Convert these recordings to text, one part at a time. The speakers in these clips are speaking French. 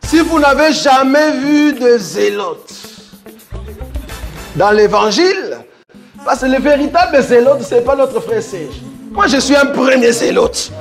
Si vous n'avez jamais vu de zélotes dans l'évangile, parce que le véritable zélote, ce n'est pas notre frère Serge. Moi, je suis un premier zélote.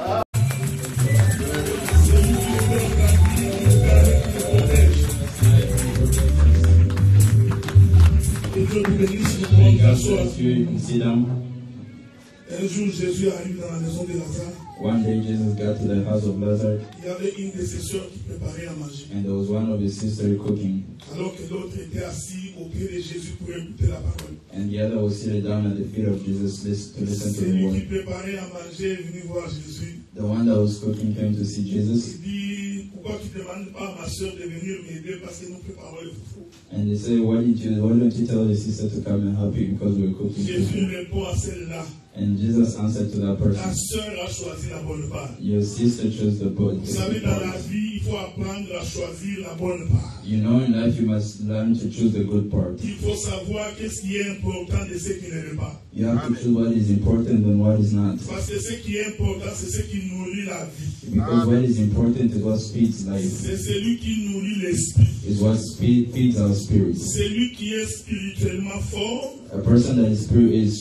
Un jour, Jésus arrive dans la maison de Lazare. One day Jesus got to the house of Lazarus. Il y avait une de ses sœurs qui préparait à manger. And there was one of his sisters cooking. Alors que l'autre était assis au pied de Jésus pour écouter la parole. And the other was seated down at the feet of Jesus to listen to the Celui word. qui préparait à manger est venu voir Jésus. The one that was cooking came to see Jesus. Il dit, pourquoi tu ne demandes pas à ma sœur de venir m'aider parce que nous préparons le foufou. And they say, why don't you tell your sister to come and help you because we're cooking Jésus food? répond à celle-là. And Jesus answered to that Ta person, sœur a choisi la bonne part. your sister chose the Vous savez, dans la part. vie, il faut apprendre à choisir la bonne part. You know, in life you must learn to choose the good part. Il faut savoir qu'est-ce qui est important de ce qui ne l'est pas. You have to choose what is important and what is not. Parce que ce qui est important, c'est ce qui nourrit la vie. Because what is important is what feeds life. C'est celui qui nourrit l'esprit. Is what feeds our spirits. Celui qui est spirituellement fort, A person that is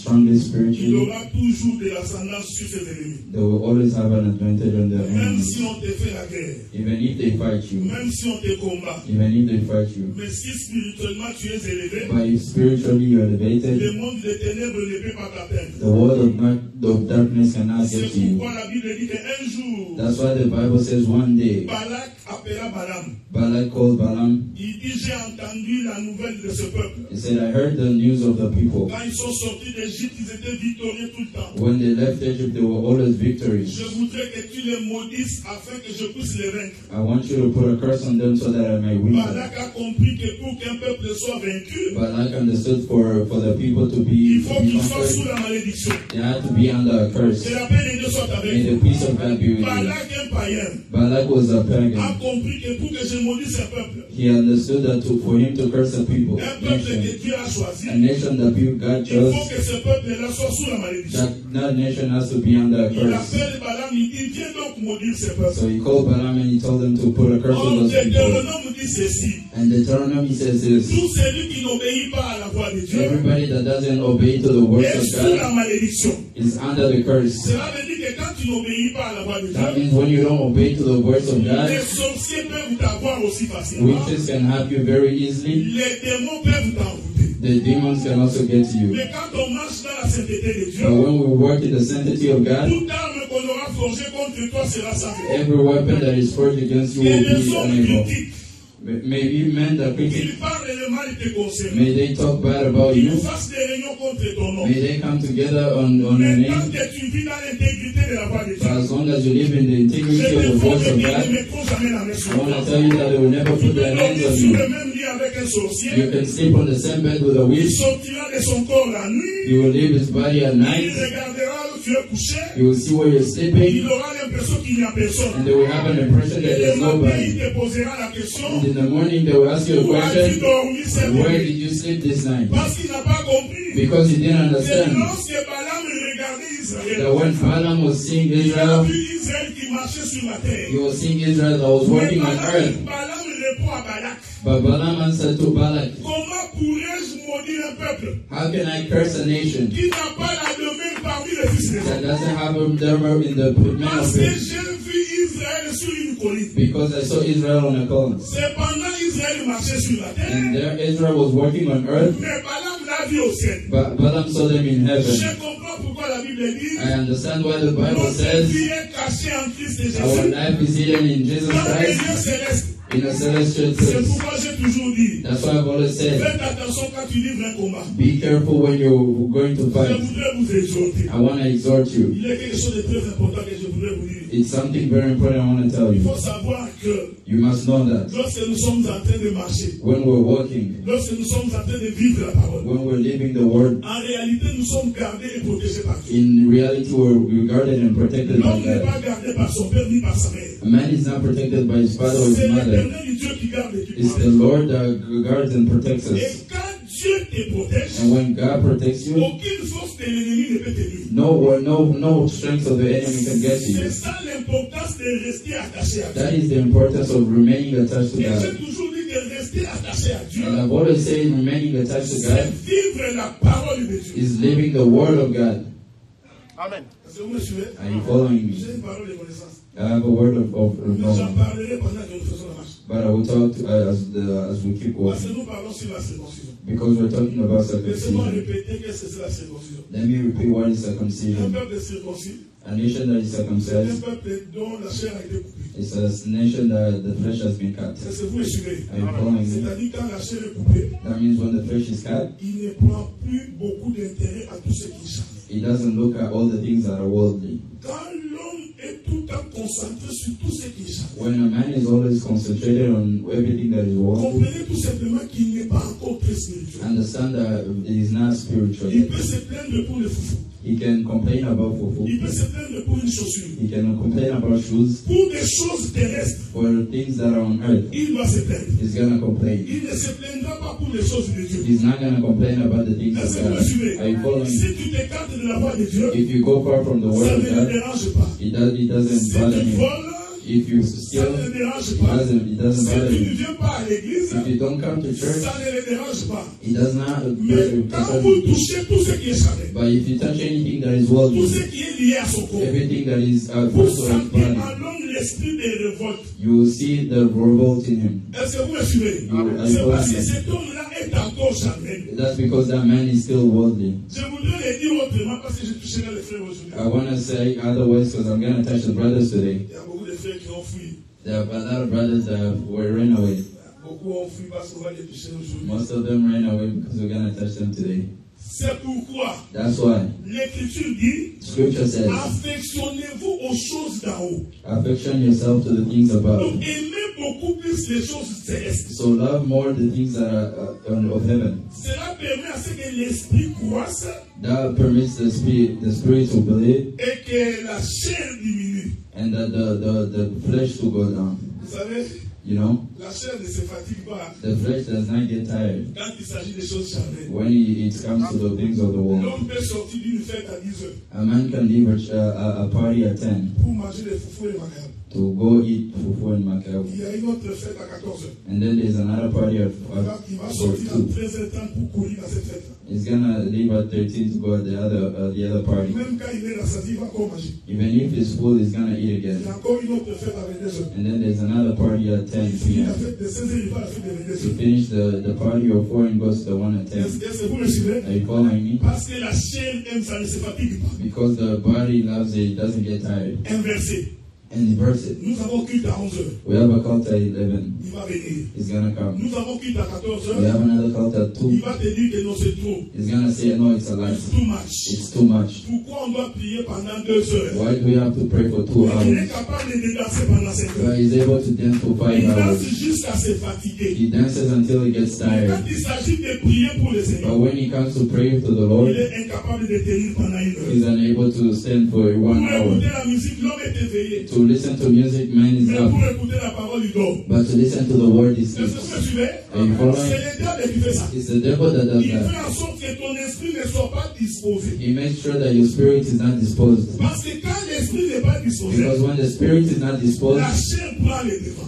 strongly il spiritually, aura toujours de l'ascendance sur ses ennemis. they will always have an advantage on their Même enemies. si on te fait la guerre, Even if they fight you, même si on te combat. even if they fight you. Mais si spirituellement tu es élevé, But if spiritually you're le elevated, monde des ténèbres ne peut pas t'atteindre. the world of darkness cannot get C'est to you. pourquoi la Bible dit qu'un jour, That's why the Bible says one day, Balak appela Balaam. Balak called Balaam. Il dit, j'ai entendu la nouvelle de ce peuple. He said, I heard the news of the people. Quand ils sont sortis d'Égypte, ils étaient victorieux tout le temps. When they left Egypt, they were always victorious. Je voudrais que tu les maudisses afin que je puisse les vaincre. I want you to put a curse on them so that I may win them. Balak a compris que pour qu'un peuple soit vaincu, Balak understood for the people to il be faut qu'il soit sous conquered, la malédiction. they had to be under a curse. Que la paix de Dieu soit avec May the vous. peace of God be with you. Balak, un païen, Balak was a a pagan. compris que pour que je maudisse un peuple, He understood that for him to curse a people, un peuple nation, que Dieu a choisi, a nation that God il faut chose, que ce peuple-là soit sous la malédiction. that nation has to be under a Il curse. appelle Balaam, il dit, viens donc maudire ce peuple. So he called Balaam and he told them to put a curse on Or, those people. Deutéronome dit ceci. And Deuteronomy says this, Tout celui qui n'obéit pas à la voix de Dieu everybody that doesn't obey to the words est of sous la God malédiction. is under the curse. Cela veut dire que quand tu n'obéis pas à la voix de That Dieu, means when you don't obey to the words of les God, sorciers peuvent t'avoir aussi facilement. witches can have you very easily. Les démons peuvent t'envoûter. The demons can also get to you. Mais quand on marche dans la sainteté de Dieu, But when we work in the sanctity of God, toute arme qu'on aura forgée contre toi sera sans effet. every weapon that is forged against you Et will les be hommes unable. critiques, Maybe men that critique, ils parlent le mal te concernant. may they talk bad about Ils you. fassent des réunions contre ton nom. May they come together on your Mais name. tant que tu vis dans l'intégrité de la voix de But Dieu, as long as you live in the je integrity of te the forme voice of qu'ils ne God, mettront jamais la main sur I want toi. to tell you that they will never Tu put peux their hands dormir on sur you. le même lit avec un sorcier. You can sleep on the same bed with a Il witch. sortira de son corps la nuit. You will leave his body at Il night. regardera où tu es couché. You will see where you're Il sleeping. aura l'impression qu'il n'y a personne. And they will have an impression that Et le there's matin, il nobody. te posera la question. And in the morning they will ask you a Où as-tu question. dormi cette Where nuit? did you sleep this night? Parce qu'il n'a pas compris. Because he didn't C'est understand lorsque Balaam regardait Israël. that when Balaam was seeing Il a Israel, vu Israël qui marchait sur la terre. he was seeing Israel that was Mais working on earth. Balaam répond à Balak. But Balaam answered to Balak, Comment pourrais-je maudire un peuple how can I curse a nation qui n'a pas la demeure parmi les fils des that hommes? doesn't have a dermer in the men Parce of que it? j'ai vu Israël sur une colline. Because I saw Israel on a column. Cependant, Israël marchait sur la terre. And there Israel was working on earth, Mais Balaam l'a vu au ciel. but Balaam saw them in heaven. Je comprends pourquoi la Bible dit I understand why the Bible notre says vie est cachée en Christ et our Jésus. life is hidden in Jesus Dans les lieux Christ célestes. in a celestial C'est place. pourquoi j'ai toujours dit, That's why I've always said, faites attention quand tu livres un combat. be careful when you're going to Je fight. voudrais vous exhorter. I want to exhort you. Il y a quelque chose de très important que je voudrais vous dire. It's something very important I want to tell Il you. faut savoir que You must know that lorsque nous sommes en train de marcher, when we're walking, lorsque nous sommes en train de vivre la parole, when we're living the word, en réalité, nous sommes gardés et protégés par Dieu. in reality we're guarded and protected by L'homme n'est God. pas gardé par son père ni par sa mère. A man is not protected by his father or his C'est mother. l'éternel Dieu qui garde et qui It's the protège. Lord that guards and protects Et us. quand Dieu te protège, And when God protects you, aucune force force de l'ennemi ne peut tenir. No strength of the enemy can get to C'est you. ça l'importance de rester attaché à Dieu. That is the importance of remaining attached to Et j'ai God. toujours dit de rester attaché à Dieu. And I've always said remaining attached to C'est God vivre la parole de Dieu. is living the word of God. Amen. Est-ce que vous me suivez? Are you following J'ai me? une parole de connaissance. I have a word of Mais j'en knowledge. parlerai pendant que nous faisons la marche. But I will talk to, as we keep Parce que walking. nous parlons sur la circoncision. Because we're talking about Laissez-moi circumcision. répéter qu'est-ce que c'est la circoncision. Let me repeat what is Un circumcision. peuple de circoncis, A nation that is c'est un circumcised peuple dont la chair a été coupée. is a nation that the flesh has been cut. C'est ce que vous me suivez. Are you following me? C'est-à-dire quand la chair est coupée, That means when the flesh is cut, il ne prend plus beaucoup d'intérêt à tout ce qui change. it doesn't look at all the things that are worldly. Quand l'homme est tout le temps concentré sur tout ce qui change, When a man is always concentrated on everything that is worldly, comprenez tout simplement qu'il n'est pas encore très spirituel. understand that he is not spiritual Il yet. peut se plaindre pour le foufou. He can complain about Il fufu. peut se plaindre pour une chaussure. He can complain about shoes. Pour des choses terrestres, For the things that are on earth, il doit se plaindre. he's gonna complain. Il ne se plaindra pas pour les choses de Dieu. He's not gonna complain about the things Est-ce of que vous me God. suivez? Are you following me? Si tu t'écartes de la voie de Dieu, If you go far from the word ça of ne le God, dérange pas. it doesn't Si bother tu him. voles, If you ça steal, ne le dérange it pas. doesn't Si bother tu ne him. viens pas à l'église, If you don't come to church, ça ne le dérange pas. it does not Mais quand vous touchez tout ce qui est charnel, But if you touch anything that is tout worldly, ce qui est lié à son corps, everything that is vous close to his sentez body, en l'homme l'esprit de révolte. you will see the revolt in him. Est-ce que vous me suivez? Amen. C'est parce que cet homme-là est encore charnel. That's because that man is still worldly. Je voudrais le dire autrement parce que je toucherai les frères aujourd'hui. I want to say otherwise because I'm going to touch the brothers today. Il y a beaucoup de frères qui ont fui. There are a lot of brothers that were ran away. Beaucoup ont fui parce qu'on va les toucher aujourd'hui. Most of them ran away because we're going to touch them today. C'est pourquoi That's why l'Écriture dit Scripture says, affectionnez-vous aux choses d'en haut. affection yourself to the things above. Donc aimez beaucoup plus les choses célestes. So love more the things that are of heaven. Cela permet à ce que l'esprit croisse That permits the spirit to believe et que la chair diminue. and that the flesh to go down. Vous savez, You know, la chair ne se fatigue pas the flesh does not get tired quand il s'agit des choses charnelles. when it comes to the things of the world. L'homme peut sortir d'une fête à 10 heures A man can leave a party at 10 pour manger des foufous et des macarons. to go eat fufu and macao. Il y a une autre fête à 14 heures. And then there's another party at Il va for sortir à 2. 13h30 pour courir à cette fête-là. He's gonna leave at 13 to go at the other party. Même quand il est rassasié, il va encore manger. Even if he's full, he's gonna eat Il again. y a encore une autre fête à 22 heures. And then there's another party at 10 Il finit la p.m. fête de 16 heures, il va à la fête de 22 To heures. finish the party of 4 and goes to the one at 10. Est-ce que vous me suivez? Are you following me? Parce que la chair aime ça, ne se fatigue pas. Because the body loves it, it doesn't get tired. Inversé. And inverse it. Nous avons culte à 11 heures. We have a cult at 11. Il va venir. He's gonna come. Nous avons culte à 14 We heures. have another cult at Il 2. va te dire que non, c'est trop. He's gonna say, no, it's a lie. It's too much. It's too much. Pourquoi on doit prier pendant 2 heures? Why do we have to pray for 2 Il est hours? capable de danser pendant 5 But heures. he's able to dance for 5 Il danse hours. jusqu'à se fatiguer. He dances until he gets Quand tired. il s'agit de prier pour les But Seigneurs, when he comes to pray to the il Lord, est incapable de tenir pendant 1 heure. he's unable to stand for Pour 1 hour. écouter la musique, l'homme est éveillé. To listen to music, man is Mais up. pour écouter la parole, il dort. But to listen to the word, he Est-ce que sleeps. vous me suivez? Are you following? C'est le diable qui fait ça. It's the devil that does Il that. fait en sorte que ton esprit ne soit pas disposé. He makes sure that your spirit is not disposed. Parce que quand l'esprit n'est pas disposé, Because when the spirit is not disposed, la chair prend le devant.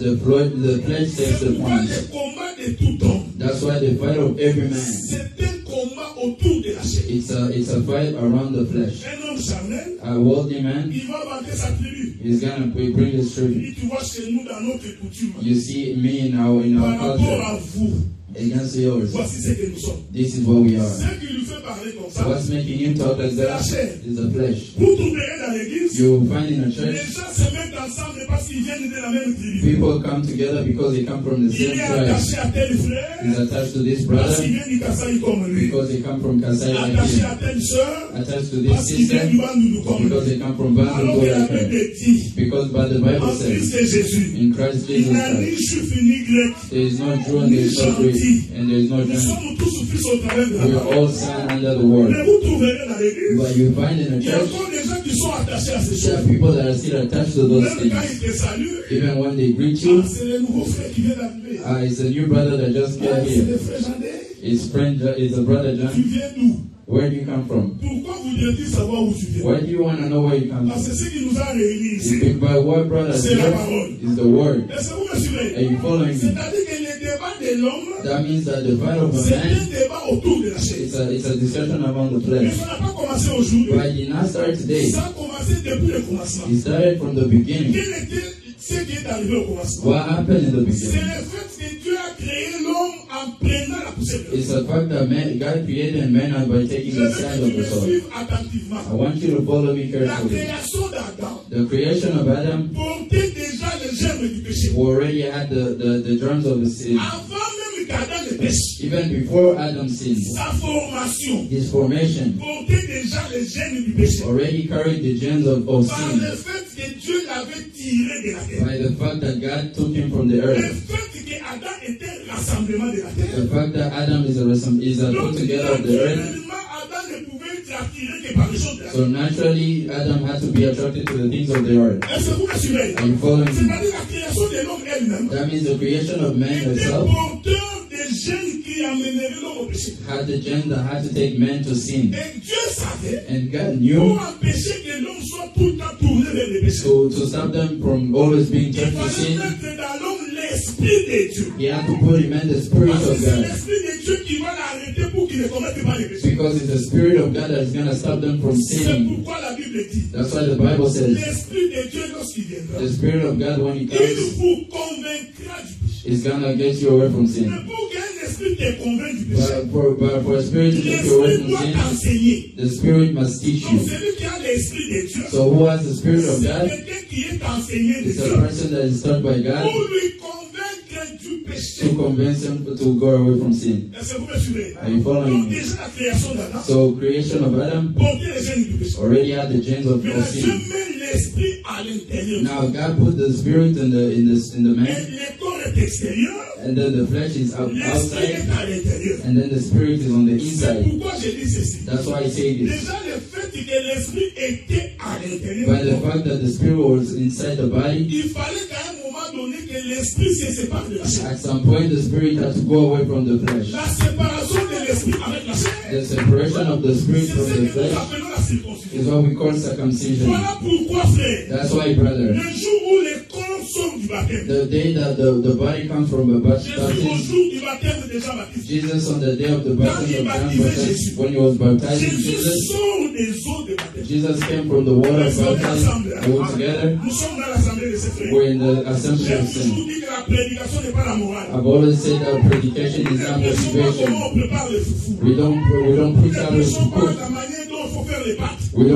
the flesh takes C'est the pourquoi point. le combat de tout homme, That's why the fight of every man, c'est un combat autour de la chair. it's a fight around the flesh. Un homme charnel, A worldly man, il va vanter sa tribu. he's gonna bring his Il tribute. dit, tu vois, chez nous, dans notre coutume, You see me in our par rapport culture à vous, against yours. voici ce que nous sommes. This is what we are. Ce qui lui fait parler comme ça, What's making him talk like that is the flesh. vous trouverez dans l'église, You find in a les church, gens se mettent ensemble parce qu'ils viennent de la même tribu. people come together because they come from the Il same est tribe. attaché à tel He's frère, attached to this parce qu'il brother vient du Kasaï comme lui. because they come from Kasai like Attaché him. à telle soeur, Attached to this parce qu'il vient du sister Bandoudou comme because lui. they come from Bandung Alors que la like her. Bible dit, Because by the Bible en Christ says, Jésus, in Christ il Jesus n'a ni Christ, juif ni grec. there is no Jew and there is no Greek and there is no Nous Gentile. sommes tous fils au travers de la We are parole. all signed under the word. Mais vous trouverez dans l'église, But you find in a il y a church, encore des gens qui sont attachés à ces there are choses. people that are still attached to those Même quand things. ils te saluent, Even when they greet you, c'est le nouveau frère qui vient d'arriver. it's a new brother that just got C'est here. le frère Jandé. His friend, it's a brother Tu John. viens d'où? Where do you come from? Pourquoi voudrais-tu savoir où tu viens? Why do you want to know where you come Parce from? que ce qui nous a réunis ici, But what brought us c'est la here parole. is the word. Est-ce que vous me suivez? Are you following me? C'est-à-dire que le débat de l'homme, That means that the fight of a c'est un man, débat autour de la chaise. it's a discussion around the Mais flesh. ça n'a pas commencé aujourd'hui. But it did not start today. Ça a commencé depuis le commencement. It started from the beginning. Quel était ce qui est arrivé au commencement? What happened in the C'est beginning? le fait que Dieu a créé l'homme en prenant la poussière de It's l'homme. the fact that God created man by taking Je the veux sand que of tu the me soil. suives attentivement. I want you to follow me La carefully. création d'Adam The creation of Adam portait déjà les germes du péché. already had the germs of the sin. Avant même qu'Adam ne pêche, Even before Adam sinned, sa formation his formation portait déjà les germes du péché. already carried the germs of Par sin le fait que Dieu l'avait tiré de la terre. by the fact that God took him from the Le earth. fait que Adam était un rassemblement de la terre. The fact that Adam is a put Donc, together of the earth. naturellement, Adam ne pouvait être attiré que par les choses de la terre. So naturally, Adam had to be attracted to the things of the earth. Est-ce que vous me suivez? Are you following me? C'est-à-dire la création de l'homme elle-même That means the creation of man était itself porteur des gènes qui amèneraient l'homme au péché. had the gene that had to take man to sin. Et Dieu savait, And God pour knew empêcher que l'homme soit tout le temps tourné vers le péché, to stop them from always being il turned to fallait sin. mettre dans l'homme l'esprit de Dieu. He had to put him in the Spirit Parce que of c'est God. l'esprit de Dieu qui va l'arrêter pour qu'il ne commette pas le péché. Because it's the Spirit of God that is going to stop them from C'est sinning. pourquoi la Bible dit, That's why the Bible says l'esprit de Dieu lorsqu'il viendra, the Spirit of God, when He il comes, vous convaincra du péché. is going to get you away from Mais sin. pour qu'un esprit te convainc du péché, But for a Spirit to take you away l'esprit from doit sin, t'enseigner. the Spirit must teach Donc you. celui qui a l'esprit de Dieu, So who has the Spirit of c'est God? quelqu'un qui est enseigné de It's a Dieu person that is taught by God pour lui convaincre du péché. to convince him to go away from sin. Est-ce que vous me suivez? Are you following Donc me? déjà la création d'Adam So creation of Adam portait les gènes du péché. already had the genes of Mais Dieu sin. met l'esprit à l'intérieur. Now God put the Spirit in the Et man, le corps est extérieur, and then the flesh is l'esprit outside, est à l'intérieur. and then the Spirit is on the C'est inside. pourquoi je dis ceci. That's why I say this. Déjà le fait que l'esprit était à l'intérieur, By the fact that the Spirit was inside the body, il fallait qu'à un moment donné que l'esprit se sépare de la chair. at some point the Spirit had to go away from the flesh. La séparation de l'esprit avec la chair, The separation of the Spirit c'est from ce the que nous flesh appelons la circoncision. is what we call circumcision. Voilà pourquoi, frère, That's why, brother, le jour où les corps sortent du baptême, the day that the body comes from a Jésus au baptism, jour du baptême de Jean-Baptiste, Jesus on the day of the baptism of John Baptist, when he was baptizing Jésus Jesus, sort des eaux de baptême. Jesus came from the water of baptism. They were together. Nous sommes dans l'assemblée de ses frères. We're in the assembly J'ai of toujours sin. dit que la prédication n'est pas la morale. I've always said that predication is not Ne prêchons pas motivation. comment on prépare le foufou. We don't preach Ne how to prêchons pas cook. la manière dont il faut faire les pâtes. We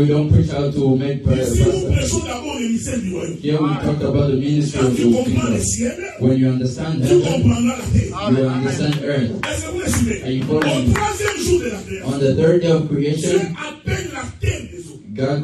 don't preach how to make Ici, nous pasta. prêchons d'abord le mystère du royaume. Here we talk about the ministry Quand of the tu comprends le kingdom. ciel, When you understand tu heaven, comprendras la terre. you understand earth. Est-ce que vous le suivez? Are you following Au me? troisième jour de la création, On the third day of Dieu creation, appelle la terre des eaux. God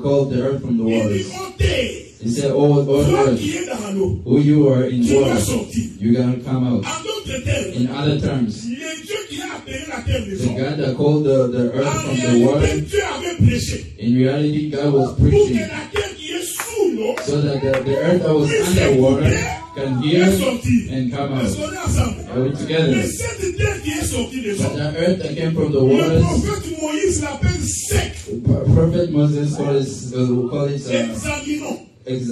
called the earth from the Il dit, waters. oh terre, He said, "Oh toi earth, qui es dans l'eau, who you are in tu vas water, sortir. you're gonna come out." En d'autres termes, In other terms, le Dieu qui a appelé la terre des the eaux, God that called the earth en from the water, réalité, Dieu avait prêché in reality, God was pour que preaching la terre qui est sous l'eau so that the earth that was underwater can hear puisse sortir. and come Est-ce out. qu'on est ensemble? Are we together? Mais cette terre qui est sortie des But eaux, the earth that came from the le waters, prophète Moïse l'appelle sec. Prophet Moses call it Examinons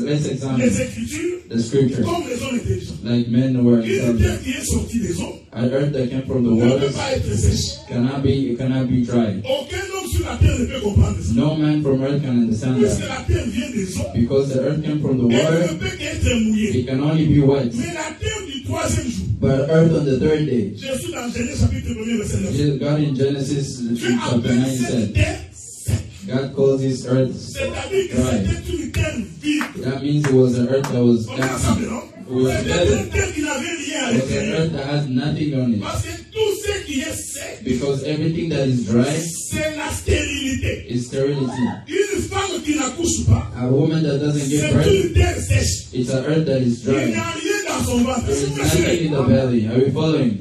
let's examine les Écritures the scripture, comme les hommes intelligents. like men were Une terre intelligent. qui est sortie des eaux An earth that came from the ne peut waters pas être sèche. cannot be dry. Aucun homme sur la terre ne peut comprendre ça. No man from earth can understand Puisque that. la terre vient des eaux, Because the earth came from the elle water, ne peut qu'être mouillée. it can only be wet. Mais la terre du troisième jour, But earth on the third day, Jésus dans Genèse chapitre 1er verset 9, God in Genesis Dieu chapter 9 appelle cette said, terre sec. God calls this earth C'est-à-dire que dry. c'était une terre vide. That means it was an earth that was On est ensemble, empty. non? We were C'était together. une terre qui n'avait rien à It was an l'intérieur. earth that has nothing on it. Parce que tout ce qui est sec, Because everything that is dry c'est la stérilité. is sterility. Une femme qui n'accouche pas, A woman that doesn't give c'est birth, une terre sèche. it's an earth that is Il n'y dry. a rien dans son ventre. There C'est is pour nothing in the belly. Are we following?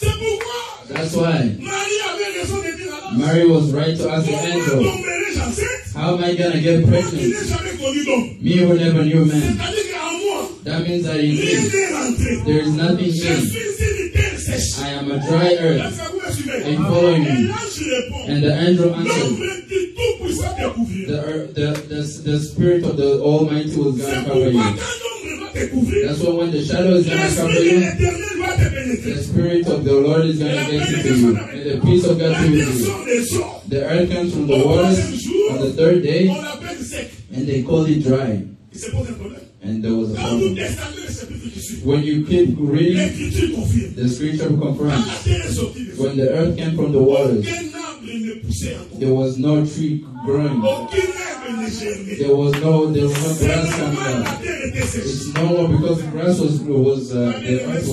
pourquoi That's why Marie avait raison de dire alors, Mary was right to ask the comment angel, tomberai-je enceinte? how am I gonna get Moi qui pregnant? n'ai jamais connu d'homme. Me who never knew man. C'est-à-dire qu'en moi, That means that in rien me, n'est rentré. there is nothing Je in. suis une terre I sèche. I am a dry earth. Est-ce que vous me suivez? Are you following Et me? l'ange répond, And the angel l'homme answered, du Tout-Puissant te couvrir. the spirit of the Almighty was C'est going to pourquoi cover quand you. l'homme va te couvrir, That's why when the shadow is going to cover l'Esprit de you, l'Éternel va te pénétrer. the spirit of the Lord is going to get into you. And the peace of God La be with terre you. sort des eaux. The earth comes from the Au waters troisième jour, on the third day, on l'appelle sec. and they call it dry. Il se pose un problème. And there was a Quand vous problem. descendez le chapitre qui suit, When you keep reading, l'Écriture confirme. the scripture Quand confirms, la terre est sortie des eaux, when the earth came from the waters, aucun arbre ne poussait encore. there was no tree growing. Aucun arbre ne germait. There was no grass C'est coming normal, la out. terre était sèche. It's normal because the grass the earth was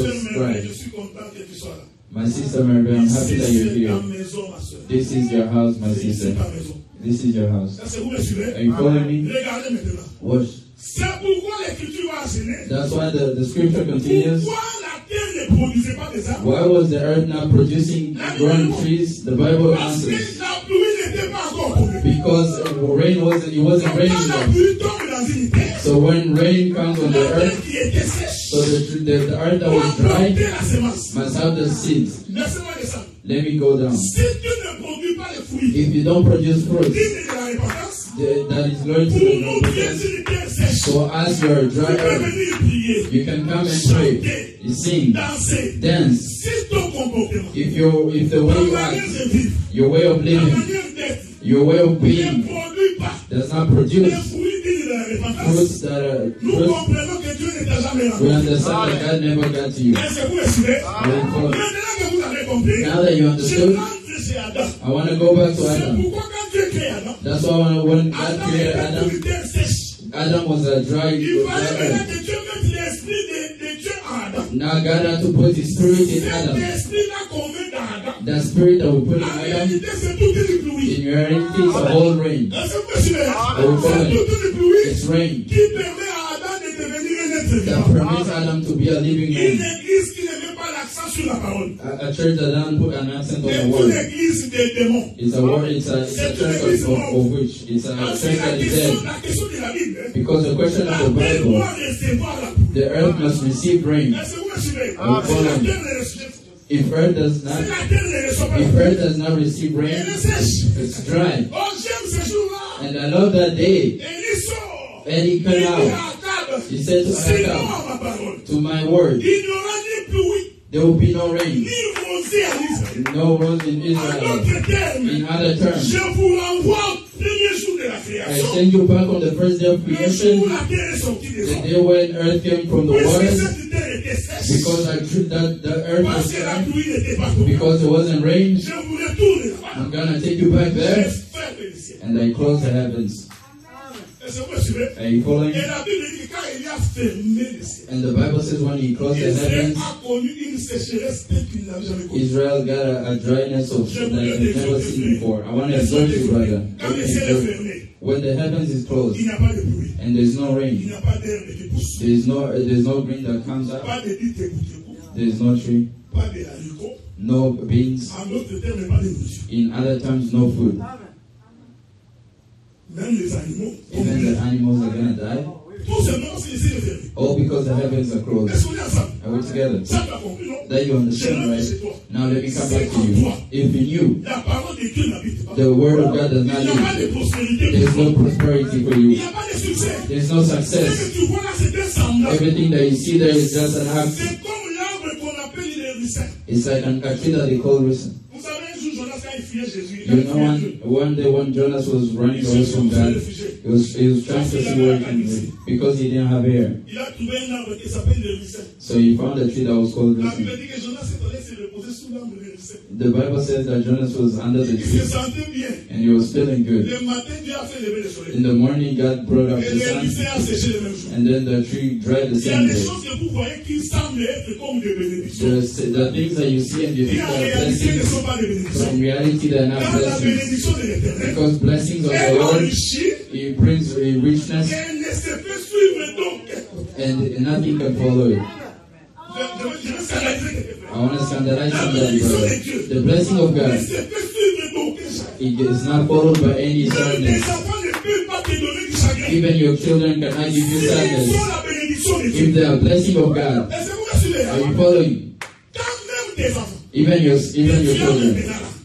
Je dry. suis content que tu sois là. My sister Mary, I'm happy that you're C'est ta here. maison, ma soeur. This is your house, my C'est sister. ta maison. This is your house. Est-ce que vous me suivez? Are you following me? Regardez maintenant. Watch. C'est pourquoi l'Écriture va enseigner. That's why the scripture continues. Pourquoi la terre ne produisait pas des arbres? Why was the earth not producing growing trees? The Bible Parce que answers. la pluie n'était pas encore tombée. Because it wasn't raining Quand la yet. pluie tombe dans une terre, So when rain comes on the la terre earth, qui était sèche so the earth that doit was dry porter la semence. must have the seeds. Laissez-moi descendre. Let me go down. Si tu ne produis pas les fruits, If you don't produce fruit, digne de la repentance, that is going to pour the nous qui est repentance. une terre sèche, So as you're tu dry peux earth, venir prier, you can come and pray, you sing, danser. dance. Si ton comportement, If the way ta you manière act, de vivre, your way of ta living, manière d'être, your way of ne being produit pas does not les produce fruits dignes de la repentance, fruits that are nous fruits, comprenons que Dieu ne t'a jamais we rencontré. understand that God never got to you. Est-ce que vous me suivez? follow. Maintenant que vous avez compris, Now that you je understood, rentre chez Adam. I want to go back to C'est Adam. pourquoi quand Dieu crée Adam, That's why when God Adam created était Adam, une terre sèche. Adam was a dry Il fallait earth. maintenant que Dieu mette l'esprit de Dieu en Adam. Now God had to put His spirit in Cet Adam. esprit-là qu'on met dans Adam, That spirit that we put in en Adam, réalité, c'est tout une pluie. in reality, it's a whole rain. Est-ce que vous me suivez? follow. C'est toute une pluie It's rain qui permet à Adam de devenir un être that vivant. permits Adam to be a living Une man. église qui ne met pas l'accent sur la parole. A church that doesn't put an accent on C'est the une word. église des démons. It's a church of which. It's a Parce church que that is dead. la question de la Bible, Because the question of la the terre Bible, doit recevoir la pluie. the earth must receive rain. Est-ce que vous me suivez? Si follow. la terre ne reçoit- If earth does si not, la terre ne reçoit pas la if pluie, earth does not receive elle rain, est sèche. it's dry. Oh, j'aime ce jour-là. And I love that day. Élie sort. And he Il came dit à out. Akab, He said to sinon Ahab, à ma parole, to my word, il n'y aura ni pluie, there will be no rain, ni rosée à Israël. no rose in En Israel. d'autres termes, In other terms, je vous renvoie au premier jour de la I création. send you back on the first day of Le jour creation, où la terre est sortie des the eaux. day when earth came from the Puisque waters, cette terre était sèche, because I treat that the earth parce was que la dry, pluie n'était pas tombée. because there wasn't rain. Je vous retourne là-bas. I'm gonna take you back Je there, ferme les cieux. and I close the heavens. Est-ce que vous me suivez? Are you following? Et la Bible dit que quand il a fermé les cieux, And the Bible says when he closed the Israël heavens, a connu une sécheresse telle qu'il n'avait jamais connue. Israel got a dryness of that they've never seen before. I want to exhort you, brother. Quand le ciel est fermé, When the heavens is closed il n'y a pas de pluie, and there's no il rain, n'y a pas d'herbe qui pousse, there's no green that comes up, pas de tékou-tékou, there's no tree, pas de haricots, no beans. en d'autres termes, pas de nourriture. In other terms, no food. Même les animaux, Even the animals are gonna die. tout simplement si le ciel est fermé. All because the heavens are closed. Est-ce qu'on est ensemble? Are we together? Ça, tu as compris, non? That you Je understand, rentre chez right? toi. Now let me come back to you. If in you, La parole de Dieu n'habite pas. the word of God does Il not n'y a pas de live, prospérité. there's no prosperity for Il you. n'y a pas de succès. There's no Ce success. que tu vois là, c'est un semblant. Everything that you see there is just an act. C'est comme l'arbre qu'on appelle le ricin. It's like a tree that they call ricin. Vous savez, un jour, Jonas, quand il fuyait Jésus, il You a know, fuyé Dieu. one day when Jonas was running away from God, he was trying to see where he can live because he didn't have air. Il a trouvé un arbre qui s'appelle le ricin. So he found a tree that was called La ricin. Bible dit que Jonas s'est allé se reposer sous l'arbre de ricin. The Bible says that Jonas was under the Il se tree sentait bien. and he was feeling good. Le matin, Dieu a fait lever le soleil. In the morning, God brought up Et the le ricin a sun, séché le même jour. and then the tree dried the Il y a same des day. choses que vous voyez qui semblent être comme des bénédictions. The things that you see and you Qui think en are réalité ne blessings, sont pas des but bénédictions. in reality they're not Car la blessings. bénédiction de l'éternel Because blessings of the est Lord, enrichie it brings a richness et ne se fait suivre donc. and nothing can follow it. Je vais scandaliser quelqu'un. I want to scandalize somebody, brother. The blessing of Ne God, se fait suivre donc. it is not followed by any Même tes sadness. enfants ne peuvent pas te donner du chagrin. Even your children cannot give you Ils sadness. sont la bénédiction de If Dieu. they are blessing of God, Est-ce que vous me suivez? are you following? Quand même tes enfants, even your children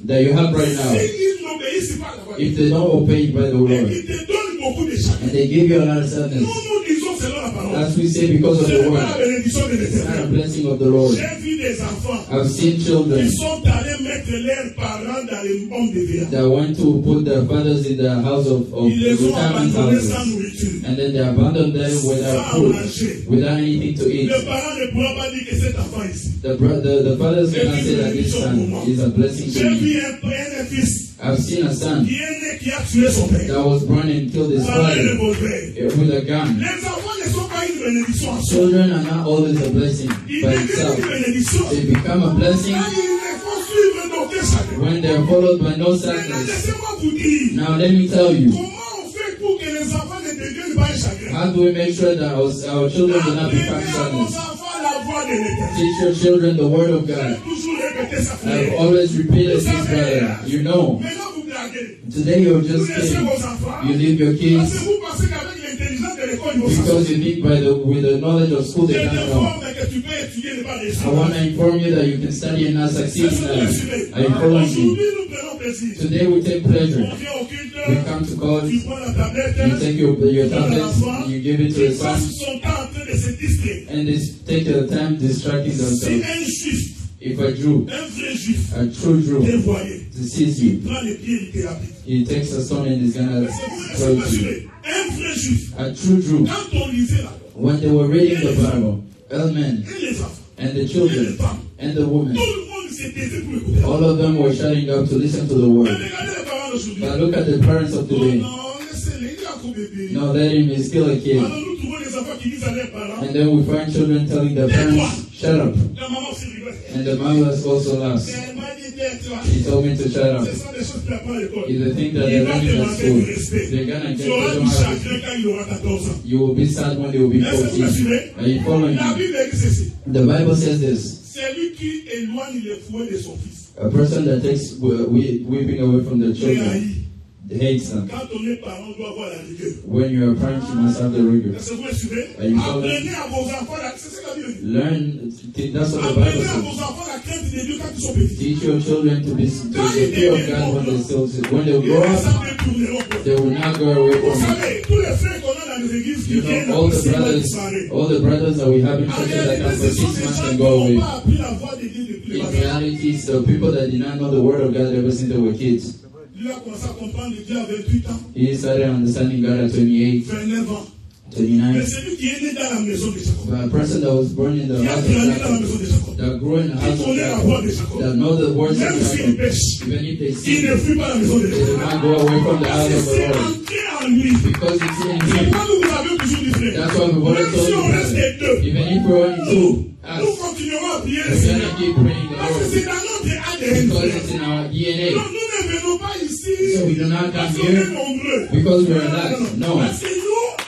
that you have right now, s'ils n'obéissent pas à la voix de if Dieu, they don't obey by the et Lord, qu'ils te donnent beaucoup de chagrin, and they give you a lot of nous sadness, nous disons selon la parole, as we say because of ce the n'est pas la word, bénédiction de it's not a l'Éternel. blessing of the Lord. J'ai vu des enfants I've seen children qui sont allés mettre leurs parents dans les hommes de veillance. that went to put their fathers in the house of Ils les ont retirement abandonnés sans houses, nourriture, and then they abandoned them without sans food, manger. without anything to eat. Le parent ne pourra pas dire que cet enfant ici. The fathers cannot say that this son is a blessing to J'ai me. vu un fils I've seen a son qui est né, qui a tué son père. that was born and killed his Avec le father beau-frère. with a gun. Les enfants ne sont pas une bénédiction en soi. Children are not always a blessing Ils by deviennent itself. une bénédiction They become a blessing quand ils les font suivre d'aucun chagrin. when they're followed by no Maintenant, sadness. laissez-moi vous dire, Now let me tell you, comment on fait pour que les enfants ne deviennent pas un chagrin? how do we make sure that our children do not become Apprenez à vos sadness? enfants la voix de l'Éternel. Teach your children the word of J'ai God. toujours répété ça, I've frère. always repeated this, brother. You know, Maintenant, vous blaguez. today you're Vous just laissez kidding. vos enfants. You leave your Parce kids que vous pensez qu'avec l'intelligence de l'école, ils vont s'en because you think with the knowledge of school Je they don't know. t'informe que tu peux étudier et pas I réussir. want to inform you that you can study and not succeed in life. Are you following me? Aujourd'hui, nous prenons plaisir. Today we take pleasure. On vient au culte, We come to tu college, prends la tablette, you take your tablet, you give it to tu your son, passes son temps en train de se distraire. and they take the time distracting Si themselves. un juif, If a Jew, un vrai juif, a true Jew, dévoyé, sees you, prend les pieds, il te lapide. he takes a stone and is gonna throw it to you. Un vrai juif, A true Jew, quand on lisait là, when they were reading the Bible, all men et les enfants, and the children and the women, tout le monde s'est taisé pour écouter. all of them were shutting up to listen to the Mais word. regardez les parents d'aujourd'hui. But look at the parents of Oh today. non, laissez-les, il est encore bébé. No, let him is still a kid. Alors nous trouvons des enfants qui disent à leurs parents, And then we find children telling their parents, shut up. la maman aussi rigole. And the mother also laughs. Mais elle m'a dit, tais-toi. He told me to shut up. Ce sont des choses qu'il apprend à l'école. Is the thing that Il they're va learning at demander school. du respect. They're gonna Tu get auras they du don't have chagrin quand il aura 14 ans. You will be sad when they will be Est-ce que vous me 14. suivez? Are you following La me? Bible dit ceci. The Bible says this. C'est lui qui éloigne les fouets de son fils. A person that takes weeping away from their Et children haït. hates them. Quand on est parent, on doit avoir la rigueur. When you're a parent, you must have the rigor. Est-ce que vous me suivez? Are you following? Apprenez à vos enfants, c'est ce que la Bible dit. Learn, that's what the Apprenez Bible à says. vos enfants la crainte de Dieu quand ils sont petits. Teach your children to be to the fear of God when they still when they Ils grow ne up. s'en détourneront pas. They will not go away Vous from it. savez, tous les frères qu'on a dans les églises qui You viennent know, all après the 6 mois brothers, disparaissent. all the brothers that we have in En churches that réalité, come for ce sont 6 des months gens and qui go n'ont away. pas appris la voix de Dieu depuis In le bas. reality, it's the people that did not know the word of God ever since they were kids. Lui a commencé à comprendre Dieu à 28 ans, He started understanding God at 28, 29 ans. 29. Mais celui qui est né dans la maison de Jacob, But a person that was born in the qui a house of grandi dans la Jacob, maison de Jacob, that grew in the qui house of connaît la voix de Jacob, Jacob, that know the words of même s'il Jacob, pêche, even if they il sin, ne fuit pas la maison de they do Jacob. not go away from the Parce house que of the c'est Lord. ancré en lui. Because it's in C'est him. pourquoi nous vous avions toujours dit, frère. That's why we've always Même told si you, on reste brother, les deux, even if we're only two, nous continuerons à prier le we're Seigneur. gonna keep praying the Parce que Lord. c'est dans notre ADN. Because frère. it's in our DNA. Donc nous ne venons pas ici So we do not parce come qu'on est here nombreux. because we're lax. No. Parce que nous,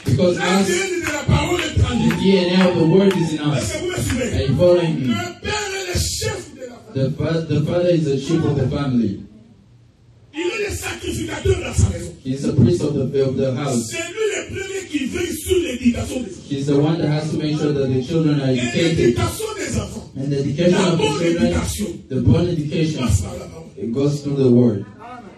Because us, l'ADN de la parole est en the nous. DNA of the word is in Est-ce us. que vous me suivez? Are you following Le me? père est le chef de la famille. The father is the chief of the family. Il est le sacrificateur dans sa maison. He's the priest of the house. C'est lui le premier qui veille sur l'éducation des enfants. He's the one that has to make sure that the children are Et educated. l'éducation des enfants, And the education la of the bonne children, éducation, the born education, passe par la parole. it goes through the word.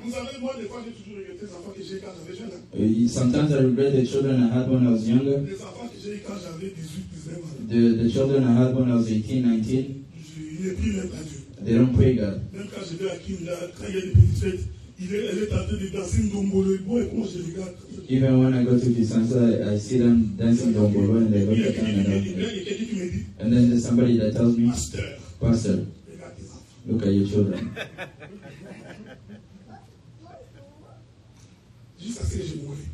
Vous savez, moi, des fois, j'ai toujours regretté les enfants que j'ai eu quand j'avais jeune. hein. Sometimes I regret the children I had when I was younger. Les enfants que j'ai eu quand j'avais 18, 19 ans. The children I had when I was 18, 19, Il ne prie même pas Dieu. they don't pray God. Même quand je vais à Kimla, quand il y a des petites fêtes, elle est en train de danser une dombolo. Bon, et moi, je regarde. Even when I go to Kisansa, I see them dancing Dombolo and they Il look y a at them and quelqu'un qui me dit, and then there's somebody that tells me, Pasteur, Pastor, regarde tes enfants. look at your children. Jusqu'à ce que je mourrai.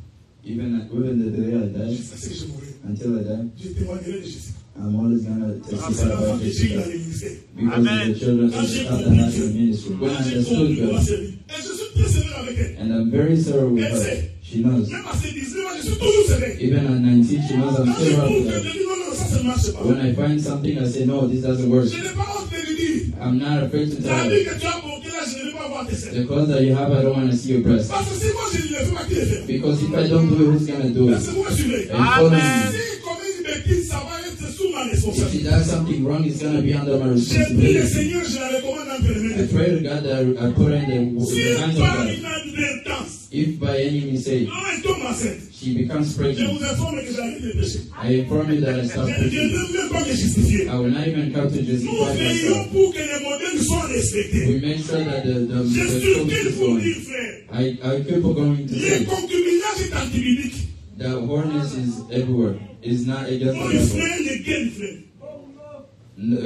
Even the day I die, Jusqu'à ce que je mourrai. until I die, Je témoignerai de Jésus. I'm always gonna C'est testify l'enfant about que j'ai eu dans Jessica les ministères. because the children Quand j'ai have compris the Dieu, national ministry. When I quand j'ai understood compris God, comment servir. Et je suis très sévère avec elle. and I'm very sorry with her. She knows. Même à ses 19 ans, je suis toujours sévère. Even at 19, she knows I'm Quand je still trouve hard que with je her. dis non, non, ça ne marche pas. When I find something, I say, no, this doesn't work. Je n'ai pas honte de lui dire. I'm not afraid to tell T'as dit her. que tu as porté là, je ne vais pas voir tes seins. The clothes that you have, I don't want to see your breasts. Parce que si moi je ne le fais pas, qui le fait? Because if I don't do it, who's gonna do Est-ce it? que vous me suivez? Are you following me? Si comme une bêtise, ça va être sous ma responsabilité. she does something wrong, it's going to be under my J'ai pris le responsibility. Seigneur, je la recommande entre les mains I de Dieu. pray to God that I put her in the Si hands of par God. inadvertance, If by any mistake non, elle tombe enceinte, she becomes je pregnant, vous informe que j'arrête de pécher. I inform you that I stop Je ne preaching. veux même pas me justifier. I will not even come to Nous justify veillons myself. pour que les modèles soient respectés. We make sure that the Je truth circule is pour going. dire, frère, I keep going to le say concubinage est antibiblique. that wholeness is everywhere. It's not against the Bible. Boyfriend et girlfriend.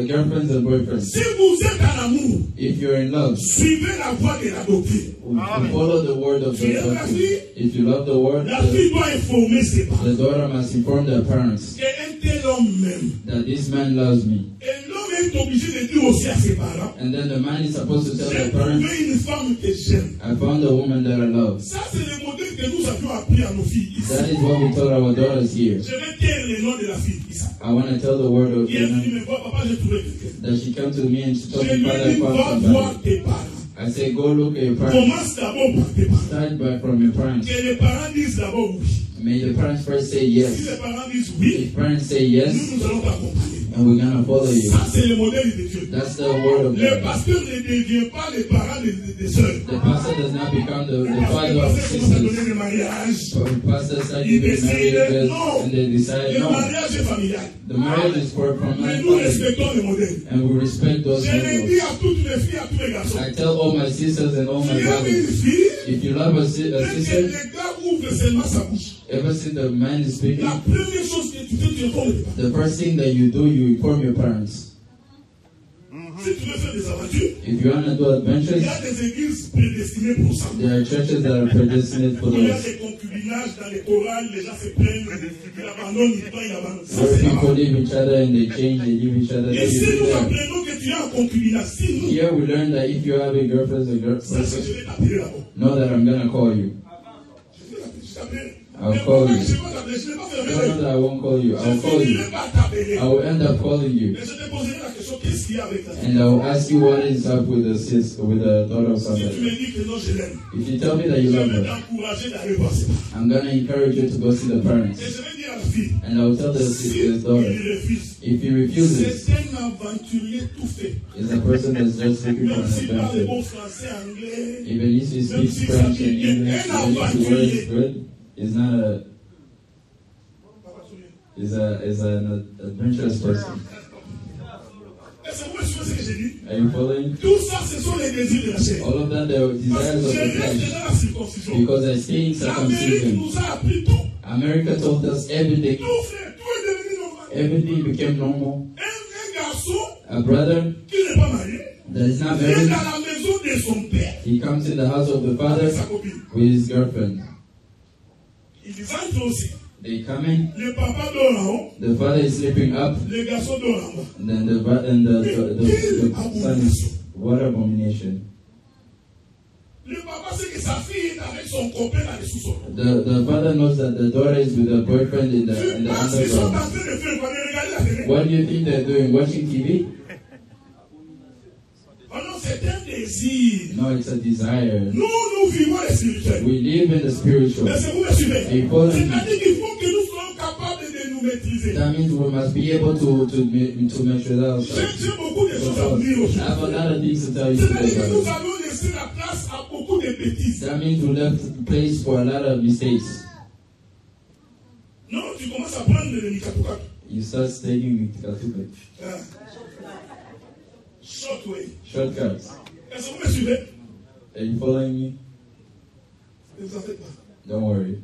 Girlfriends and boyfriends. Si vous êtes en amour, If you're in love, suivez la voie de la doctrine. follow the word of the doctrine. If you love the word, La fille doit informer ses parents the daughter must inform their parents qu'un tel homme m'aime. that this man loves me. Et l'homme est obligé de dire aussi à ses parents, And then the man is supposed to tell j'ai their parents, trouvé une femme que j'aime. I found a woman that I love. Ça, c'est le modèle que nous avions appris à nos filles ici. That is what we told our daughters here. Je vais taire le nom de la fille ici. I want to tell the word of Hier, elle dit, the mais vois, papa, j'ai trouvé quelqu'un. that she came to me and she told Je me, lui Father, ai I dit, found va voir somebody. tes parents. I say, go look at your parents. Commence d'abord par tes parents. Start by from your parents. Que les parents disent d'abord oui. May the parents first say Si yes. les parents disent oui, If parents say yes, nous allons t'accompagner. and we're gonna follow you. Ça, c'est le modèle de Dieu. That's the word of Le God. pasteur ne devient pas les parents des sœurs. The pastor does not become the Parce que father le of pasteur commence à donner sisters. le mariage. Pastors start Il giving décide, marriages non. and they decide, Le no, mariage est familial. the marriage is for from Mais my nous father. respectons le modèle. And we respect those Je l'ai dit models. à toutes les filles, à tous les garçons. I tell all my sisters and all Si my il y a une brothers, fille, if you love a dès que sister, le gars ouvre seulement sa bouche, ever since the man is speaking, la première chose que tu fais, tu informes les parents. the first thing that you do, you inform your parents. Si tu veux faire des aventures, If you want to do il adventures, y a des églises prédestinées pour ça. there are churches that are predestined for Il y a those. des concubinages dans les chorales, les gens se plaignent, ils abandonnent, ils prennent, ils abandonnent. Ça, Where c'est people là-bas. leave each other and they change, they leave each other. Et That si is nous there. apprenons que tu es en concubinage, si nous, Here we learn that if you have a girlfriend, ça, c'est je vais t'appeler là-bas. know that I'm gonna call you. Je vais t'appeler. I'll Mais call pourquoi you. je vais t'appeler? Je ne vais pas faire No, no, that I won't call you. I'll Je call you. finirai par t'appeler. I will end up calling you. Mais je te poserai la question, qu'est-ce qu'il y a avec la fille? And I will ask you what is up with the sister, with the daughter of Si tu somebody. me dis que non, je l'aime, If you tell me that je you love vais her, t'encourager d'aller voir ses parents. I'm gonna encourage you to go see the Et parents. je vais dire à la fille, And I will tell the si daughter, il refuse, if he refuses, c'est un aventurier tout fait. is a person that's just looking for Même an s'il parle adventure. bon français, anglais, Even if he speaks French and English, even if he works good, is not a is an adventurous person. est-ce que vous me suivez ce que j'ai dit? Are you following? Tout ça, ce sont les désirs de la chair. All of that, the Parce desires que of je the reste flesh. dans la circoncision. Because I stay in L'Amérique circumcision. nous a appris tout. America told us everything. Tout, frère, tout est devenu normal. Everything became normal. Un garçon A brother qui n'est pas marié that is not vient married, dans la maison de son père he comes in the house of the avec father sa copine. with his girlfriend. Ils entrent aussi. They come in. Le papa dort en haut, The father is sleeping up, le garçon dort en bas. and then the son is what abomination. Le papa sait que sa fille est avec son copain dans le sous-sol. The father knows that the daughter is with a boyfriend in Tu the penses qu'ils sont en underground. train de faire quoi? De regarder la télé? What do you think they're doing? Watching TV? Oh non, c'est un désir. No, it's a desire. Nous vivons les spirituels. We live in the spiritual. Est-ce que vous me suivez? Et Paul- C'est-à-dire qu'il faut que nous soyons capables de nous maîtriser. That means we must be able to measure ourselves. J'ai beaucoup de choses à vous dire I aujourd'hui. have a lot of things to tell you C'est-à-dire today, que nous brothers. avons laissé la place à beaucoup de bêtises. That means we left place for a lot of mistakes. Non, tu commences à prendre le mikatuka. You start taking Short way. shortcuts. Est-ce que vous me suivez? Are you following me? Ne vous en faites pas. Don't worry.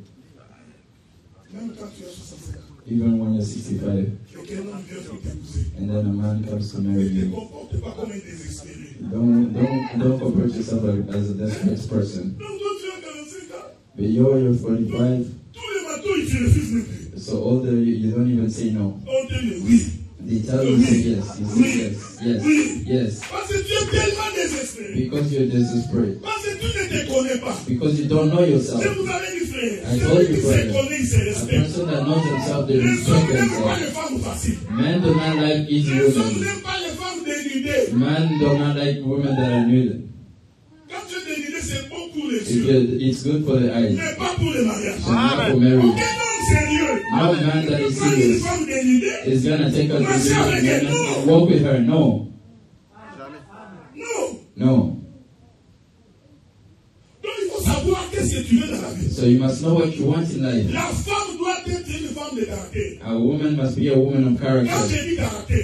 Même quand tu as 65 ans, Even when you're 65 quelqu'un vient pour t'épouser. and then a man comes to marry Ne te you, comporte pas comme un désespéré. don't compare yourself as a desperate person. Donc toi tu as 45 ans. But you're 45, Tous les matins, ils te refusent même plus. so older you don't even say no. On te dit oui. They tell you say yes. You say yes, Oui. yes. Parce que tu es tellement désespéré. Because you're desperate. Parce que tu ne te connais pas. Because you don't know Je yourself. vous avais dit, frère. I told you, Celui qui se brother. connaît, il se A respecte. person that knows himself, they Les respect hommes n'aiment pas les themselves. femmes faciles. Men do not like easy Les hommes women. n'aiment pas les femmes dénudées. Men do not like women that are nude. Quand tu es dénudé, c'est bon pour les If yeux, it's good for the eyes, mais pas pour le mariage. and not for Aucun marriage. homme sérieux No man that is prend une serious femme dénudée is going to take us to and walk with her. No. No. So you must know what you want in life. A woman must be a woman of character.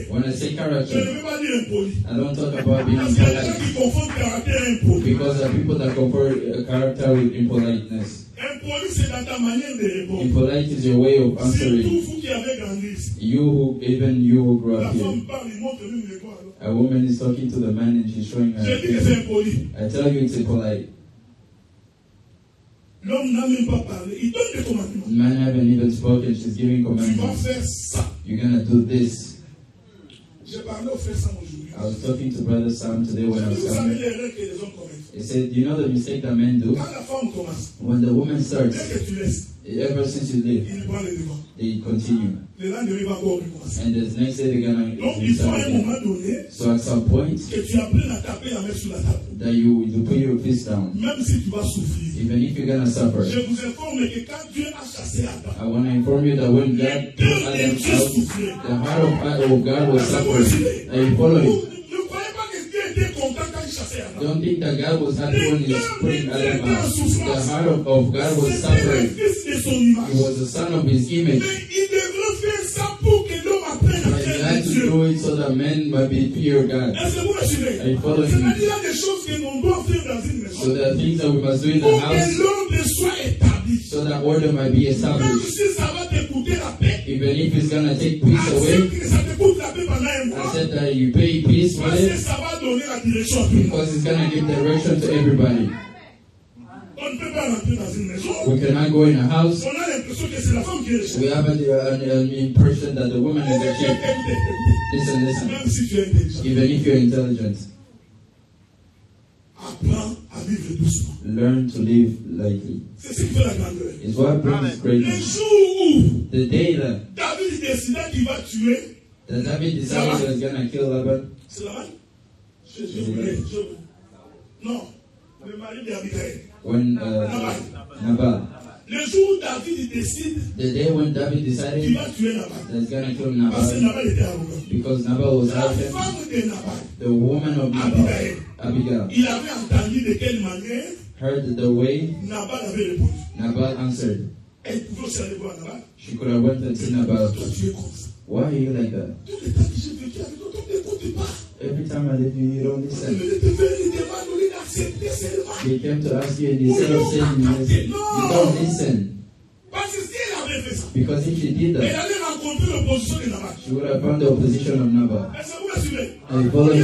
When I say character, I don't talk about being impolite. Because there are people that compare character with impoliteness. Impolite is your way of answering. Even you who grew up here. A woman is talking to the man and she's showing her. I tell you it's impolite. Man haven't even spoken, she's giving commandments. You're gonna do this. I was talking to Brother Sam today when I was coming. He said, you know the mistake that men do? When the woman starts, ever since you leave, they continue. And the next day they're gonna start again. So at some point, that you put your fist down. Even if you're gonna suffer. I want to inform you that when God put Adam out, the heart of God was suffering. Are you following? Don't think that God was happy when he was putting Adam out. The heart of God was suffering. He was the son of his image. But he had to do it so that men might be fear God. Are you following me? So there are things that we must do in the house so that order might be established. Even if it's going to take peace away, I said that you pay peace with it because it's going to give direction to everybody. We cannot go in a house. We have an impression that the woman is the chief. Listen. Even if you're intelligent, learn to live lightly. It's what brings greatness. The day that David decided he was going to kill Laban. When Nabal. The day when David decided that he's going to kill Nabal, because Nabal was arrogant, the woman of Nabal, Abigail, heard the way Nabal answered. She could have went and seen Nabal. Why are you like that? Every time I leave you, you don't listen. They came to ask you and instead of saying yes, you don't listen. Because if she did that, she would have found the opposition of Nabal. Are you following?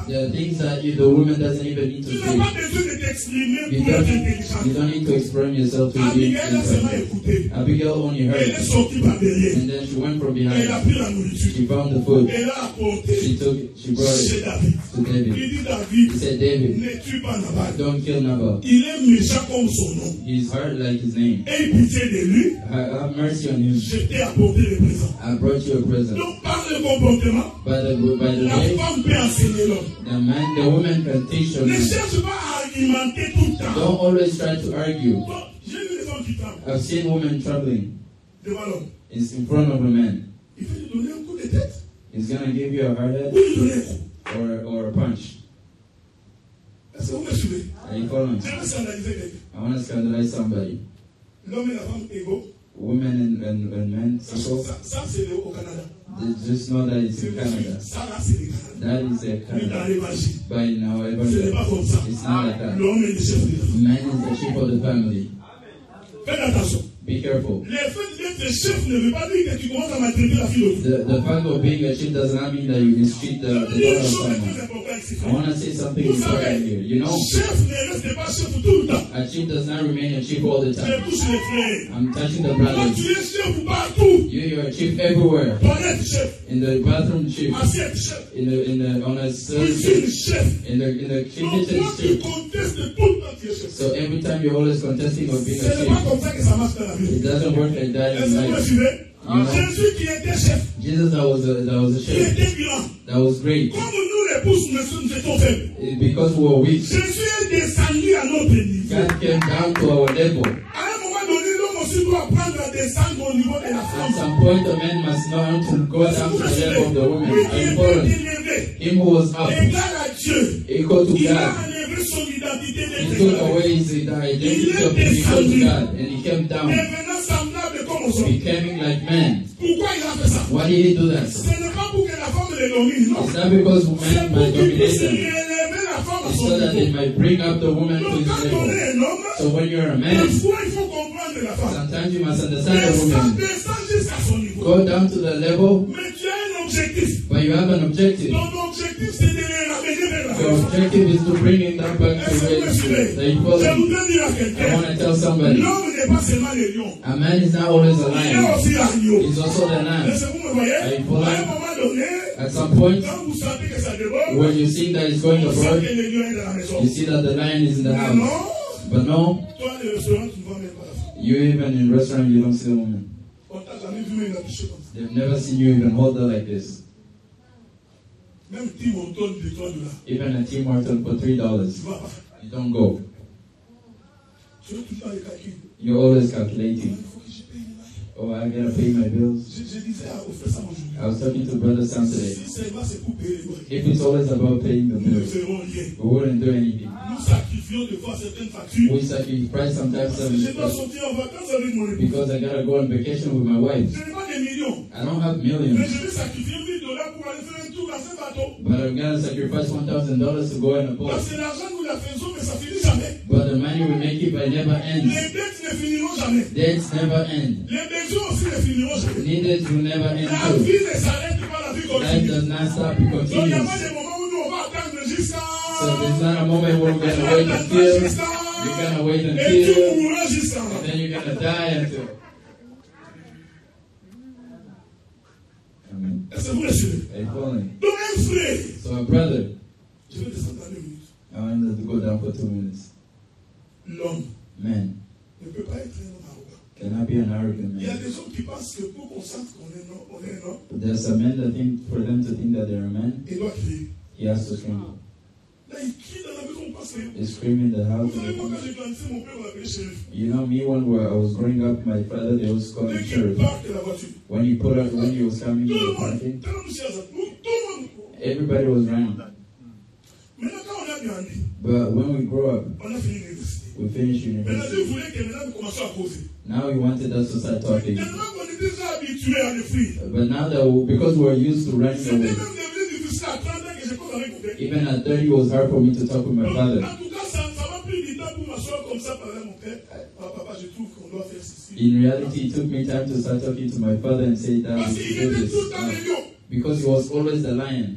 There are things that the woman doesn't even need to say. You don't need to explain yourself to be intelligent. Abigail only heard. And then she went from behind. She found the food. She brought it to David. He said, David, don't kill Nabal. He's hard like his name. Have mercy on him. I brought you a present. By the way, the woman can teach you. Don't always try to argue. I've seen women troubling. It's in front of a man. He's gonna give you a hard head or a punch. Are you following? I want to scandalize somebody. Women and men, people, just know that it's in Canada. That is Canada. But in our it's not like that. Man is the chief of the family. Be careful. The fact of being a chief does not mean that you mistreat the daughter of someone. I want to say something important here. You know, a chief does not remain a chief all the time. I'm touching the brothers. You're a chief everywhere. In the bathroom, chief. On a service, in the kitchen, chief. So every time you're always contesting of being a chief, it doesn't work like that in life. You know, Jesus that was a chef. That was great. Because we were weak. God came down to our level. aussi doit apprendre à descendre au niveau de la At femme. some point, a man must know to go down to the level of the woman. Lui qui And était follow élevé, him who was up, égal à Dieu, equal to il a God. enlevé son identité He d'être took élevé. away his identity of being equal to God, and he came down, Devenant semblable comme aux hommes. becoming like man. Pourquoi il a fait ça? Why did he do that? Ce n'est pas pour que la femme le domine, non. It's not because C'est man pour might qu'il puisse dominate them. élever la femme à It's son so that they niveau. might bring up the woman to Donc his quand on level. est un homme, So when you're a man, parfois il faut comprendre la femme. sometimes you must understand the woman. Descends jusqu'à son niveau. Go down to the level, Mais tu as un objectif. but you have an objective. Ton objectif c'est de les ramener vers la Your femme. objective is to bring him down back to Est-ce que where vous me suivez? the Je equality. voudrais dire à I quelqu'un, want to tell somebody, l'homme n'est pas seulement le lion. a man is not always a Il est lion. aussi l'agneau. He's also the lamb. Est-ce que vous me voyez? Are you À following? un moment donné, At some point, quand vous sentez que ça déborde, when you see that it's going vous sentez abroad, que le lion est dans la maison. you see that the lion is in the Mais house. non, But no, toi, le restaurant, tu ne vois même pas la femme. you even in restaurant, you don't see the woman. On t'a jamais vu même la toucher comme ça. They've never seen you even hold her like this. Même Tim Horton de $3. Even a Tim Horton for $3, Tu vas pas. you don't go. Tu veux tout le temps les calculs. You're always Il calculating. faut que je paye les bails. Oh, I gotta pay my bills. Je disais au frère Sam aujourd'hui. I was talking to Brother Sam today. Si seulement c'est pour payer les loyers, If it's always about paying the nous ne bills, ferons rien. we wouldn't do anything. Nous sacrifions des fois certaines factures. We sacrifice sometimes Parce que je dois some sortir en vacances avec mon épouse. because I gotta go on vacation with my wife. Je n'ai pas des millions. I don't have Mais millions, je vais sacrifier $1000 pour aller faire un tour dans ce bateau. but I'm gonna sacrifice $1,000 to go on a boat. Parce que l'argent, nous la faisons, mais ça finit jamais. But the money we make it by never ends. Les dettes ne finiront jamais. Debts never end. Les besoins aussi ne finiront jamais. Needed will never end La too. vie ne s'arrête pas, la vie Life continue. does not stop, it Donc il n'y a continues. pas de moment où nous on va attendre jusqu'à... So there's not a moment where we're gonna wait until, you're gonna wait Et tu until, mourras jusqu'à... and then you're gonna die until. Amen. Est-ce que vous le suivez? Are you following? Donc un frère, So a brother, je vais descendre dans 2 minutes. I wanted to go down for 2 minutes. L'homme Man ne peut pas être un homme arrogant. cannot be an arrogant Il y a man. des gens qui pensent que pour qu'on sente qu'on est un homme, But there's some men that think, for them to think that they're a man, il doit crier. he has to scream. Là, il crie dans la maison parce que... He scream in the house. Vous savez, moi, quand j'ai grandissé, mon père m'appelait shérif. You know me, when I was growing up, my father, they always called Dès me qu'il sheriff. parte de la voiture, When he put up, when he was coming tout to le the monde, parking, tout le monde cherche ça. Tout le monde. everybody was running. Maintenant, quand on a grandi, But when we grow up, on a fini l'université. we finished Maintenant, Dieu university. voulait que maintenant nous commençons à causer. Now he wanted us to start talking. Tellement qu'on est déjà habitué à le fuir. But now that because we're used to running C'était away, même devenu difficile à 30 ans que je cause avec mon père. even at 30 it was hard for me to talk with my Donc, father. en tout cas, ça m'a pris du temps pour m'asseoir comme ça, parler à mon père. Ah, papa, je trouve qu'on doit faire ceci. In reality, it took me time to start talking to my father and say that Parce we qu'il should do était this. tout le temps le lion. Because he was always the lion.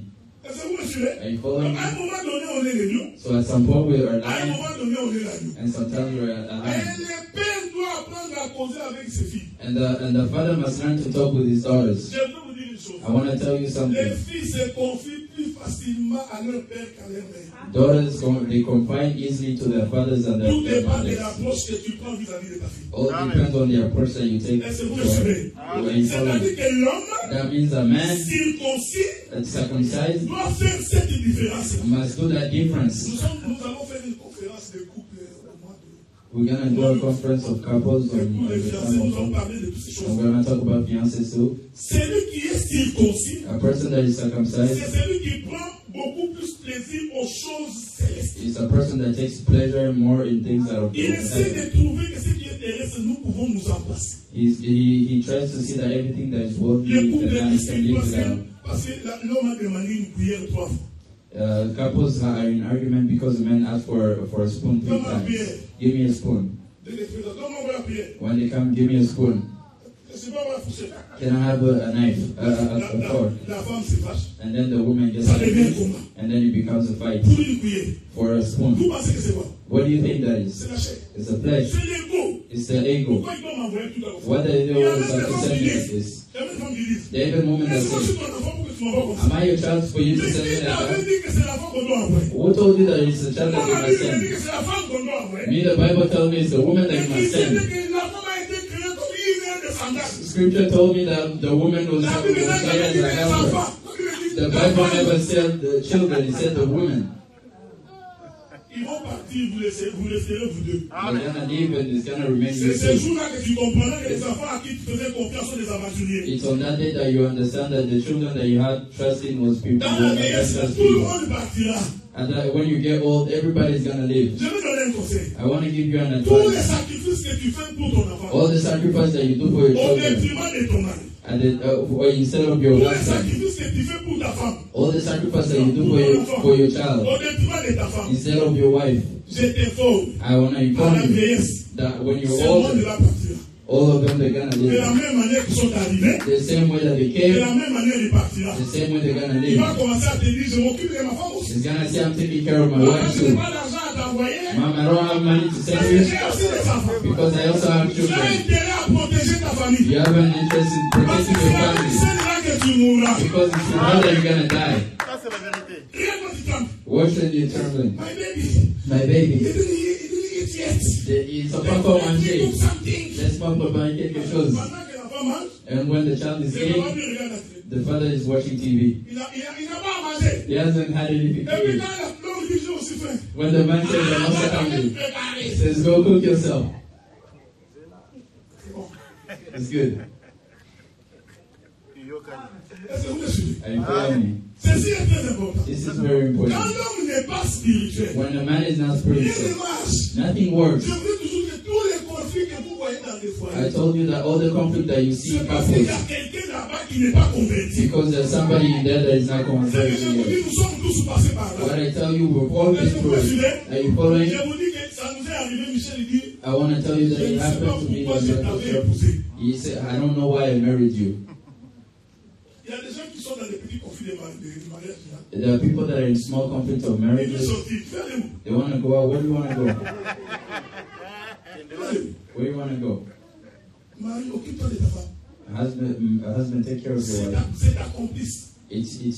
Est-ce que vous me suivez? Are you Donc, following à un me? moment donné, on est le lion. So at some point we are À un lion, moment donné, on est l'agneau. and sometimes we're a Et lion. le père doit apprendre à causer avec ses filles. And the father must learn to talk with his daughters. Je peux vous dire une chose. I want to tell you Les something. filles se confient plus facilement à leur père qu'à leur mère. Daughters, they confide easily to their fathers and Tout their dépend de mothers. l'approche que tu prends vis-à-vis de ta fille. All depends on the approach that you take. Est-ce que vous me suivez? When you follow. C'est-à-dire que l'homme That means a man circoncis that's circumcised doit faire cette différence. must do that difference. Nous allons faire une conférence de couple au mois de... We're gonna do a conference of couples Et on pour les the fiancés, time nous allons of parler de toutes ces I'm choses. gonna talk about fiancés too. Celui qui est circoncis, A person that is c'est circumcised celui qui prend beaucoup plus plaisir aux choses célestes. is a person that takes pleasure more in things that are Il essaie heaven. de trouver que ce qui est terrestre, nous pouvons nous en passer. He tries to see that everything that is worldly Les couples and de nice can dispute live without. parce que l'homme a demandé une cuillère 3 fois. Couples are in argument because the man asked for a spoon 3 times. Give me a spoon. De l'expression, donne-moi la cuillère. When they come, give me a spoon. C'est pas la fourchette. Can I have a knife, a fork? La femme se fâche. And then the woman gets Ça devient un angry, combat. and then it becomes a fight Pour une cuillère. for a spoon. Vous pensez que c'est quoi? What do you think that is? C'est la chair. It's a flesh. C'est l'ego. It's the ego. Pourquoi ils doivent m'envoyer tout à l'heure? What the Il y a devil même is des like to femmes send qui me like disent. this. Il y a même des femmes qui disent. There are even women that Est-ce que je say, suis ton enfant pour que tu m'envoies comme ça? am I your child for you to Mais send me qui like t'avait that? dit que c'est l'enfant qu'on doit envoyer? Who told you that it's the child Moi, that you la must Bible dit send? que c'est la femme qu'on doit envoyer. Me, the Bible tells me it's the woman that Et you qui must sait send. que la femme a été créée comme une de sandales. Scripture told me that the woman was La Bible n'a made jamais as dit a les helper. enfants. La Bible dit The Bible never said the children, it said the woman. Ils vont partir, vous resterez vous deux. They're gonna leave and it's gonna remain C'est you ce two. jour-là que tu comprendras que les enfants à qui tu faisais confiance sont des aventuriers. It's on that day that you understand that the children that you had trust in was people. Dans la vieillesse, tout le monde partira. And that when you get old, everybody's gonna leave. Je vais donner un conseil. I want to give you an Tous les advice. sacrifices que tu fais pour ton enfant, All the sacrifice that you do for your au children, détriment de ton mari. and then, instead of your Tous les husband, sacrifices que tu fais pour ta femme, all the sacrifice that you do for your child, au détriment de ta femme, instead of your wife, je t'informe, I want to à la inform you vieillesse, that when c'est you're le monde de older, la partira. all of them they're gonna De live. la même manière qu'ils sont arrivés, The same way that they de came, la même manière il partira. the same way they're gonna Il live. va commencer à te dire, je m'occupe de ma femme aussi. He's gonna say, I'm taking care of my Maman, wife je n'ai too. pas d'argent à t'envoyer, Mom, I don't have money to parce send que you j'ai aussi des enfants. because I also have Tu as children. intérêt à protéger ta famille. You have an interest in Parce que protecting c'est your à family celle-là que tu mourras. because if you know that you're gonna die, Rien quand tu trembles. what should you trembling? My baby, My he baby, didn't eat yet. it's a papa He manger. took something. Laisse-moi préparer quelque chose. Pendant que l'enfant mange, And when the child is le papa eating, lui regarde la télé. the father is watching TV. Il n'a pas à manger. He hasn't had anything Et to puis eat. quand l'homme dit j'ai aussi faim, When the man says, I'm also hungry, he says, go cook yourself. It's good. est-ce que vous me suivez? Are you following me? Ceci est très important. This is very Quand important. l'homme n'est pas spirituel, When a man is not rien ne spiritual, marche. nothing works. Je veux toujours que tous les conflits que vous voyez dans les I foyers, told you that all the conflict that you see c'est in parce qu'il y couples, a quelqu'un là-bas qui n'est pas converti. because there's somebody in there that is not C'est que converted je vous dis, yet. nous sommes tous passés par What là. I tell you, we've all been Est-ce que vous through me suivez? it. Are you following? Je vous dis que ça nous est arrivé, Michel, il dit, I want to tell you je that ne it sais pas happened to me pourquoi when je I was t'avais young. épousé. He said, I don't know why I married you. Il y a des gens qui sont dans des petits conflits de mariage. Là. There are people that are in small conflicts of Ils veulent marriages. sortir. Fais-le. They want to go out. Where do you want to go? Fais-le. Where do you want to go? Marie, occupe-toi de ta femme. A husband, take care of your wife. C'est ta complice. She's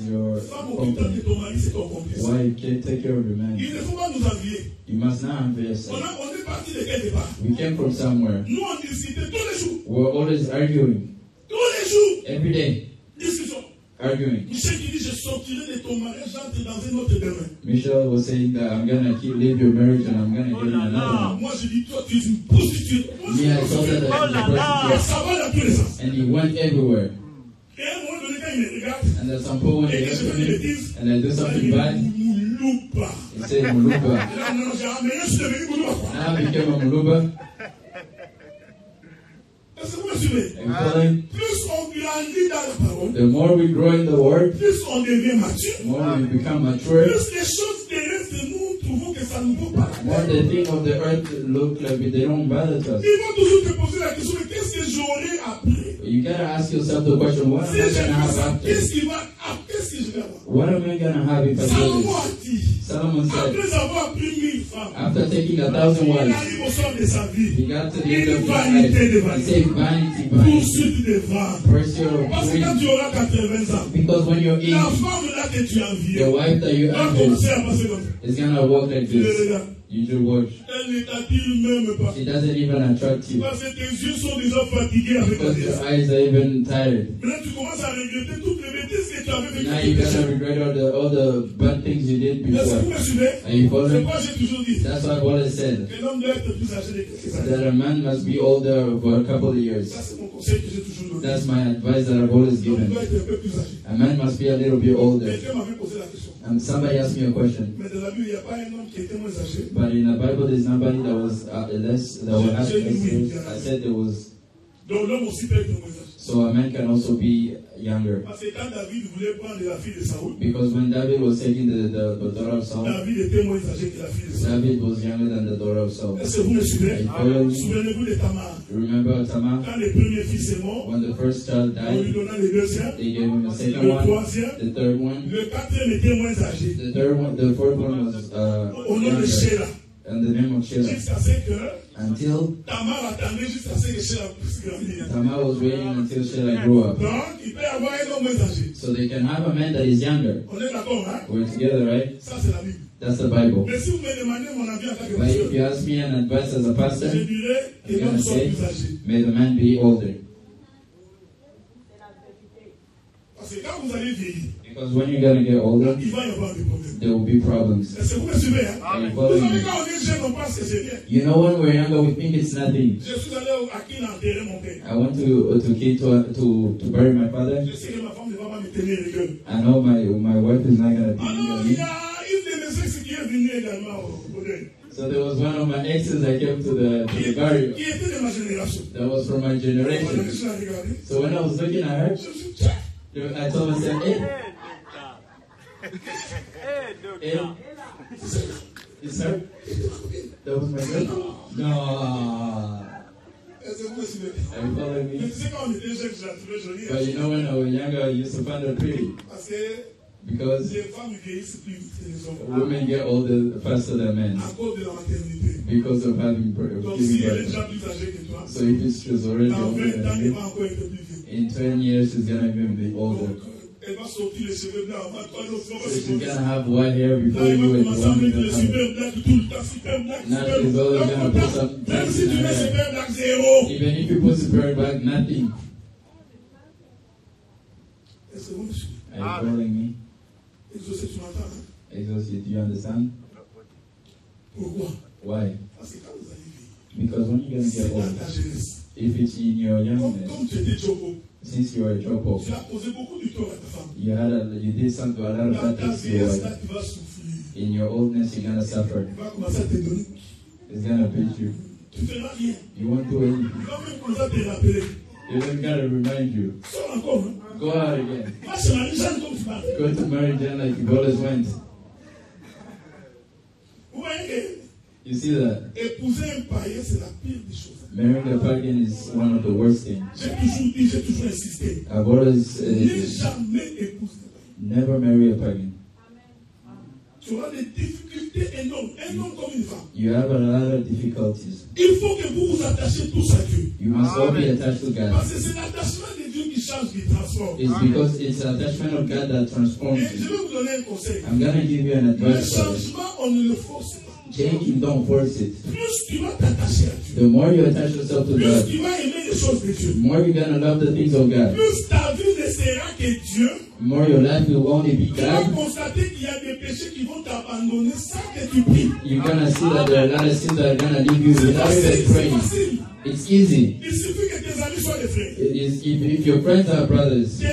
your Femme, occupe-toi de company. ton mari, c'est ton complice. Wife, can take care of your man. Il ne faut pas nous envier. You must not envy On yourself. est parti de quel départ? We came from somewhere. Nous, on discutait tous les jours. We're always arguing. Tous les jours. Every day. Discussion. Arguing. Michel qui dit, je sortirai de ton mariage, j'entre dans un autre domaine. Michelle was saying that I'm going to leave your marriage and I'm going to get in another Ah, one. moi, je dis, toi, tu es une prostituée. Me, I told her that she's a prostitute. Ça va dans tous les sens. And he went everywhere. Et à un moment donné, quand il me regarde, And at some point when et they que je look at fais des me bêtises, and I do il something bad, Moulouba. he said, Muluba. Là, non, j'ai amené, je suis devenu Moulouba. Now I became a Muluba. Est-ce que vous me suivez? Are you following? Plus on grandit dans la parole, The more we grow in the word, plus on devient mature, the more we become mature, plus les choses terrestres, nous trouvons que ça ne vaut pas la more peine. the things of the earth look like they don't bother us. Ils vont toujours te poser la question, mais qu'est-ce que j'aurai après? You gotta ask yourself the question, what am Si I je gonna fais have ça, after? qu'est-ce que je vais avoir? What am I gonna have if I do Salomon this? a dit, Solomon said, après avoir pris 1000 femmes, after taking 1,000 il wives, arrive au sort de sa vie. he got to the end Une of his vanité de life. He vanité. said, vanity, vanity, Poursuite des ventes. pursuit of Parce que quand greed. tu auras 80 ans, Because when you're la 80, femme là que tu as the enviée wife that you va have commencer à passer comme ça. is gonna walk like Tu le this. regardes. You just watch. Elle ne t'attire même pas. She doesn't even attract you. Parce que tes yeux sont déjà fatigués avec la Because your tête. eyes are even tired. Maintenant, tu commences à regretter toutes les bêtises que tu avais Now you vécues. gotta regret all the bad things you did Est-ce que before. vous me suivez? Are you C'est following? quoi j'ai toujours dit? That's what Wallace said. Que l'homme doit être plus âgé de quelques années. That a man must be older for a couple of Ça, years. c'est mon conseil que j'ai toujours donné. That's my advice that I've always L'homme given. doit être un peu plus âgé. A man must be a little bit older. Quelqu'un m'avait posé la question. And somebody asked me a question. Mais dans la Bible, il n'y a pas un homme qui était moins âgé. But in the Bible, there's nobody that was less, that would have less years. I said there was. Donc l'homme aussi peut être moins âgé. So a man can also be younger. Parce que quand David voulait prendre la fille de Saoul, Because when David was taking the daughter of Saul, David était moins âgé que la fille de Saoul. David was younger than the daughter of Saul. Est-ce que vous me suivez? Following me? Souvenez-vous de Tamar. Remember Tamar? Quand le premier fils est mort, When the first child on lui died, donna le deuxième, they gave him the second le one, troisième, the third one. le quatrième était moins âgé. The fourth one was Au nom de younger, Sheila. and the name of Sheila. Jusqu'à ce que Until Tamar attendait jusqu'à ce que Sheila puisse grandir. Tamar was waiting until Sheila grew up. Donc, il peut y avoir un homme moins âgé. So they can have a man that is younger. On est d'accord, hein? We're together, right? Ça, c'est la Bible. That's the Bible. Mais si vous me demandez mon avis en tant que But if pasteur, you ask me an advice as a pastor, je dirais que I'm l'homme gonna soit say, plus âgé. may the man be older. Parce que quand vous allez vieillir, Because when you're going to get older, il va y avoir des problèmes. there will be problems. Est-ce que vous me suivez? Hein? Are you Vous following savez, me? quand on est jeune, on pense que c'est bien. You know, when we're younger, we think it's nothing. Je suis allé à qui enterrer mon père. I went to Kate to bury my father. Je sais que ma femme ne va pas me tenir rigueur. I know my wife is not going to Alors, be il y here. a une de mes ex qui est venue également au Bodin. So there was one of my exes that came to the burial. Qui était de ma génération. That was from my Je generation. suis allé regarder. So when I was looking at her, Je suis tiens. I told myself, hey, it's her. That was my girl. No. Est-ce que vous me suivez? Are you following Je me? sais quand on était jeune, je la trouvais jolie. But you know, when I was younger, I used to find her pretty Parce que because les femmes vieillissent plus vite que les hommes. women get older faster than men À cause de la maternité. because of having Donc giving si elle est birth. déjà plus âgée que toi, So if she's already dans older 20 ans, than elle you, va encore être plus vieille. in 20 years she's gonna even be older. Donc, elle va sortir les cheveux blancs avant toi, l'autre So va she's se gonna have white hair Là, before il you va and commencer à one mettre gonna le have. super black tout le temps, super black, Now super she's always black. gonna Donc, put some même things si in tu her mets hair. super black, zéro. Even if you put super back, nothing. Est-ce que vous me suivez? Are you following me? Exaucé, tu m'entends, hein? Exhausted, do you understand? Pourquoi? Why? Parce que quand vous allez vieillir, Because when you're gonna c'est get dans old, ta jeunesse. if it's in your Comme youngness, tu étais Jobo, since you were a drop-off, tu as posé beaucoup de tort à ta femme. you did something a lot of Dans bad ta things to your vieillesse, là, wife. tu vas souffrir. In your oldness, you're gonna suffer. Il va commencer à te donner. It's gonna beat you. Tu ne feras rien. You won't do anything. Il va même commencer à te rappeler. You're even gonna remind you. Sors encore, hein? Go out again. Va chez Marie-Jeanne comme tu parles. Go to Mary Jane like you always went. Vous voyez que You see that? épouser un païen, c'est la pire des choses. Marrying a pagan is one of the worst things. J'ai toujours dit, j'ai toujours insisté. I've always Ne jamais épouser un païen. never marry a pagan. Tu auras des difficultés énormes. Un homme comme une femme. You have a lot of difficulties. Il faut que vous vous attachiez tous à Dieu. You must all be attached to God. Parce que c'est l'attachement de Dieu qui change, qui transforme. It's because it's the attachment of God that transforms Et je you. vais vous donner un conseil. I'm gonna give you an Le advice for it. changement, on ne le force pas. Change, you don't force it. Plus tu vas t'attacher à Dieu, The more you attach yourself to plus God, tu vas aimer les choses de Dieu, the more you're gonna love the things of God. plus ta vie ne sera que Dieu. The more your life will only be Tu vas God. constater qu'il y a des péchés qui vont t'abandonner sans que tu pries. You're gonna see that there are a lot of sins that are gonna leave you C'est without facile, even c'est praying. facile. It's easy. Il suffit que tes amis soient des frères. It is, if your friends are brothers, Tes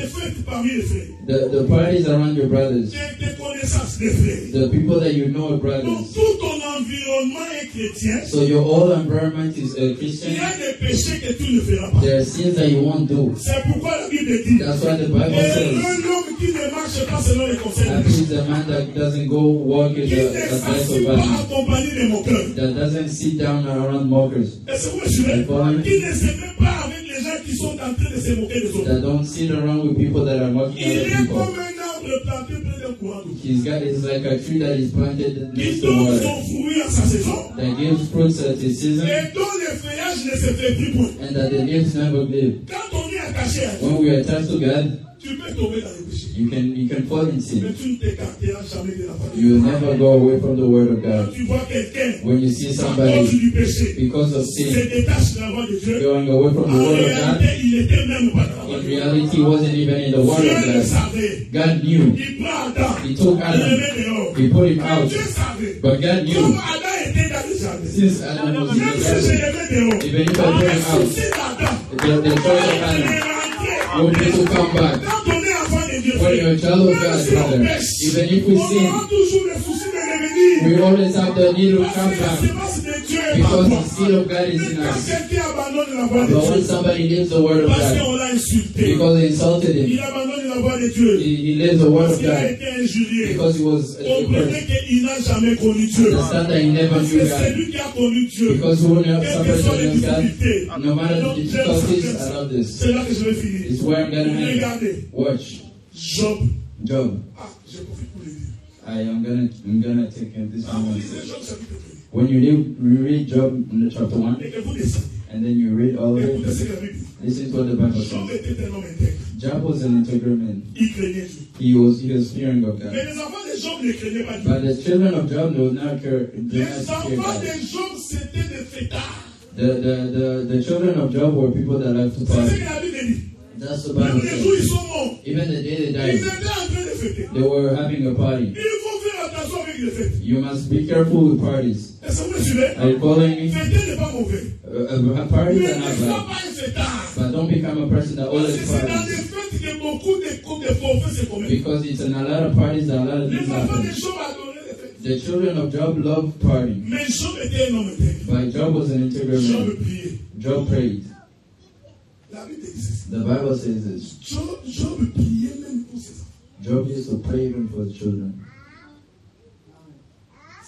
fêtes parmi les frères. the parties around your brothers, Tes connaissances des frères. the people that you know are Donc brothers. tout ton environnement est chrétien. So your whole environment is Il Christian. y a des péchés que tu ne feras pas. There are sins that you won't do. C'est pourquoi la Bible dit. That's why the Bible Et says, un homme qui ne marche pas selon les conseils de happy Dieu, is the man that doesn't go walk in qui the ne advice s'assied of pas others, accompagné de moqueurs. that doesn't sit down around mockers, Est-ce que vous me suivez? Qui ne se met pas avec les gens qui sont en train de se moquer des autres. that don't sit around with people that are mocking Il other est people. comme un arbre planté près d'un courant d'eau. It's like a tree that is planted Qui next to donne water, son fruit à sa saison. that gives fruits at its season, Et dont le feuillage ne se fait plus point. and that the leaves never live. Quand on est attaché à Dieu, When we are attached to God, tu peux tomber dans les péchés. you can fall in Mais sin. tu ne t'écarteras jamais de la parole. You will never go away from the word of Quand God. tu vois quelqu'un When you see à cause somebody, du péché because of se sin, détache de la voix de Dieu, going away from the en word of God, réalité, il n'était même pas dans la voix in de Dieu. reality he wasn't even in the word Dieu of le God. savait. God knew. Il prend Adam. He took Il le Adam. met dehors. He put him Mais out. Dieu savait. But God Comme knew. Adam était dans le jardin. Since Adam was in Même the si je garden, le mets dehors. even if I En put him out, souci d'Adam. the choice of Adam will be to come back. Quand on est enfant de Dieu, When you're a child of God, si on brother, pêche, even if we on sin, aura toujours le souci de revenir. we always have the need to Parce come que la back. sémence de Dieu est Because par toi. the seed of God is Mais in quand us. quelqu'un abandonne la voix de But when Dieu, somebody leaves the word of parce God, qu'on l'a insulté, because they insulted il him, abandonne la voix de Dieu, he leaves the word parce of qu'il a God, été injurié. because he was Comprenez cursed. qu'il n'a jamais connu Dieu. Understand that he never Parce knew que c'est God. lui qui a connu Dieu. Because who never Quelles que suffered soient les against God, difficultés, no matter Donc, the j'aime ça, difficulties, j'aime I ça. love this. C'est là que je vais finir. It's where I'm gonna end. Regardez, Watch. Job. Job. Ah, je profite pour le dire. I'm gonna take this Quand vous one. lisez Job chapitre 1, When you read Job in chapter 1, et que vous descendez, and then you read all of écoutez ce it, que la Bible dit. listen to what the Bible Job says. était un homme intègre. Job was an integral man. Il craignait Dieu. He was fearing of God. Mais les enfants de Job ne craignaient pas Dieu. But the children of Job did not fear Les enfants God. de Job, c'était des fêtards. The children of Job were people that liked to C'est ce party. que la Bible dit. That's the Même Bible les jours, says. ils sont morts. Even the day they Ils died, étaient en train de fêter. they were having a party. Il faut faire attention avec les fêtes. You must be careful with parties. Est-ce que vous me suivez? Are you following me? Fêter n'est pas mauvais. Parties Mais are ne not sois bad. pas un fêtard. But don't become a person that Parce always que c'est dans parties. des fêtes que beaucoup de forfaits se commettent. Because it's in a lot of parties that a lot of Les things enfants happen. de Job adoraient les fêtes. The children of Job loved partying. Mais Job était un homme intègre. But Job was an integral Job man. priait. Job prayed. La Bible dit ceci. The Bible says this. Job priait même pour ses enfants. Job used to pray even for his children.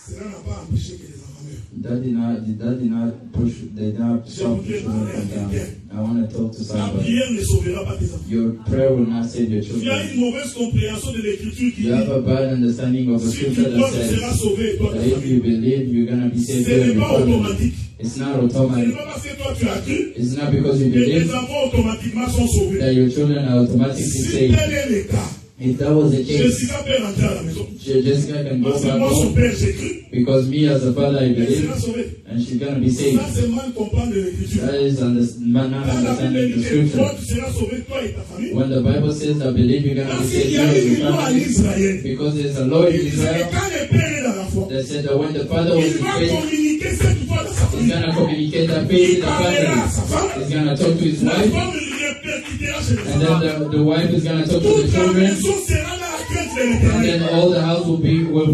Cela n'a pas empêché que les enfants meurent. That did not push, they did not stop the children from dying. I want to talk to La somebody. prière ne sauvera pas tes enfants. Your prayer will not save your Tu as une children. mauvaise compréhension de l'écriture qui You have dit a bad understanding of the si tu scripture crois, that tu seras says sauvé et toi that ta if famille. you believe, you're going to be saved Ce and n'est your pas family. automatique. It's not Ce n'est automatic. pas parce que toi tu as cru It's not because you que tes believe enfants automatiquement sont sauvés. that your children are automatically Si saved. tel est le cas, If that was the case, Jessica peut rentrer à la maison. Jessica can go Parce que back moi, son home père, j'ai cru. because me as a father, I Elle believe, sera sauvée. and she's going to be saved. Ça, c'est mal comprendre l'écriture. That is not Quand la Bible understanding dit the que scripture. toi, tu seras sauvé, toi et ta famille. When the Bible says I believe you're going to be Parce saved, qu'il y you a and une your loi en family, Israël. because there's a law in Il disait que Israel quand le père est dans la foi, that said that when the father was il in va faith, communiquer cette foi dans sa he's famille. going to communicate that faith to the family. He's going to talk to his La wife, femme répercutera chez les and enfants. then the wife is going to talk to the Toute la children, maison sera dans la crainte de and l'Éternel. then all the house will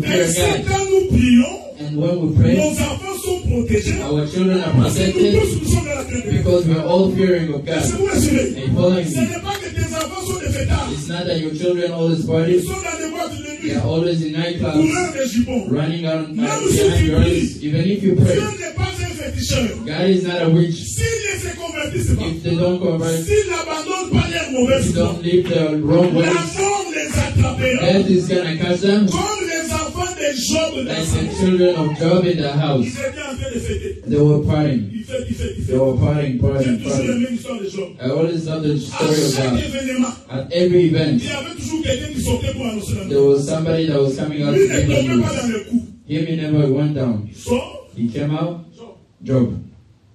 fear Et c'est God. quand nous prions, And when we pray, nos enfants sont protégés. our children are Parce que nous protected tous nous sommes dans la crainte de l'Éternel. because we are all fearing of Est-ce que God. vous me suivez? Are you following Ce me? n'est pas que tes enfants sont des fêtards. It's not that your children always Ils party. sont dans des boîtes de They nuit. are always in nightclubs, Courant des jupons. running out behind your ears. Even if you Dieu pray, n'est pas un féticheur. God is not a witch. S'ils ne se convertissent pas, If they don't convert, s'ils n'abandonnent pas leurs mauvaises if they voies, don't live the wrong la ways, mort les attrapera. death is gonna catch them. Comme les enfants de Job dans Like sa the maison. children of Job in the house. Ils étaient en train de fêter. They were partying. Ils fêtent. They were partying. J'ai toujours I aimé l'histoire de Job. always love the À story of chaque God. événement, At every event, il y avait toujours quelqu'un qui sortait pour annoncer la there mort. was somebody that was coming out to Lui ne give the tombait pas dans news. le coup. Him, he never went down. Sors, He came out, Job, Job.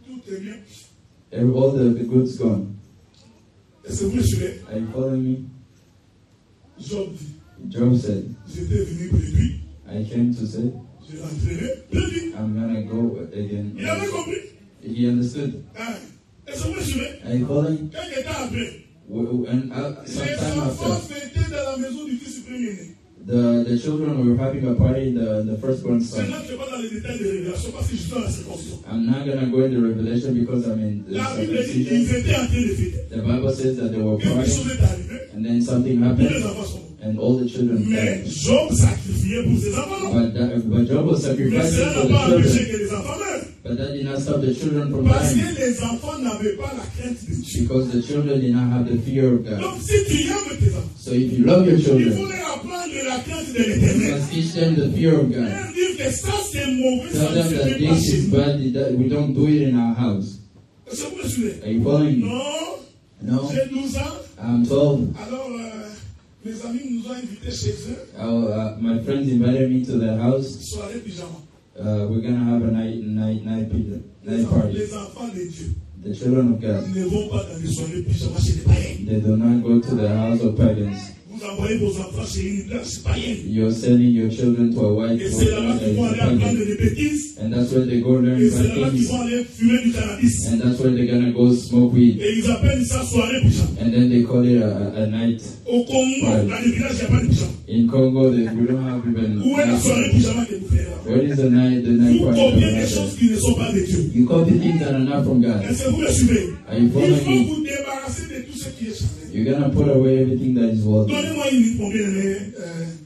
tout est bien. All the goods gone. Est-ce que vous me suivez? Are you following me? Job dit, Job said, j'étais venu pour lui, I came to say, je rentrerai, lui. I'm gonna go again. Il avait compris. He understood. Hein? Est-ce que vous me suivez? Are you following? Quelque temps après, And les sometime enfants after, fêtaient dans la maison du fils premier-né. the children were having a party, the firstborn Je son. n'entre pas dans les détails de révélation parce que je suis dans la circoncision. I'm not gonna go into Revelation because I'm in the La Bible dit qu'ils circumcision. étaient en train de fêter. The Bible says that they were Quelque partying, chose est arrivé, and then something tous les happened, enfants sont morts. and all the children Mais died. Job sacrifiait pour ses enfants, non? But Job was Mais sacrificing cela for n'a pas the empêché children. que les enfants meurent. But that did not stop the children from Parce dying. que les enfants n'avaient pas la crainte de Dieu. Because the children did not have the fear of God. Donc si tu aimes tes enfants, So if you love your il faut children, leur apprendre la crainte de you l'Éternel. must teach them the fear of God. Leur dire que ça c'est mauvais, Tell ça ne them se that fait pas this chez is nous. bad, that we don't do it in our house. Est-ce que vous me suivez? Are you following me? Non, No? j'ai 12 ans. I'm 12. Alors, mes amis nous ont invités chez eux, My friends invited me to their house. soirée pyjama. We're gonna have a night party. Les enfants de Dieu The children of God, ne vont pas dans les soirées pyjama chez les païens. they do not go to the house of pagans. Vous envoyez vos enfants chez une place païenne. You're sending your children to a white Et c'est là-bas qu'ils vont aller apprendre pagan. des bêtises. And that's where they go learn Et c'est bad là-bas qu'ils things. vont aller fumer du cannabis. And that's where they're gonna go smoke weed. Et ils appellent ça soirée pyjama. And then they call it a night. Au Congo, Ouais. dans les villages, il n'y a pas de pyjama. In Congo, we don't have even. Où est la soirée pyjama que vous faites là? Where is the night Vous party? copiez that des we choses have? qui ne sont pas de Dieu. You copy things that are not from God. Est-ce que vous me suivez? Are you Il faut following me? vous débarrasser de tout ce qui est charnel. You're gonna put away everything that is worldly. Donnez-moi une minute pour bien aimer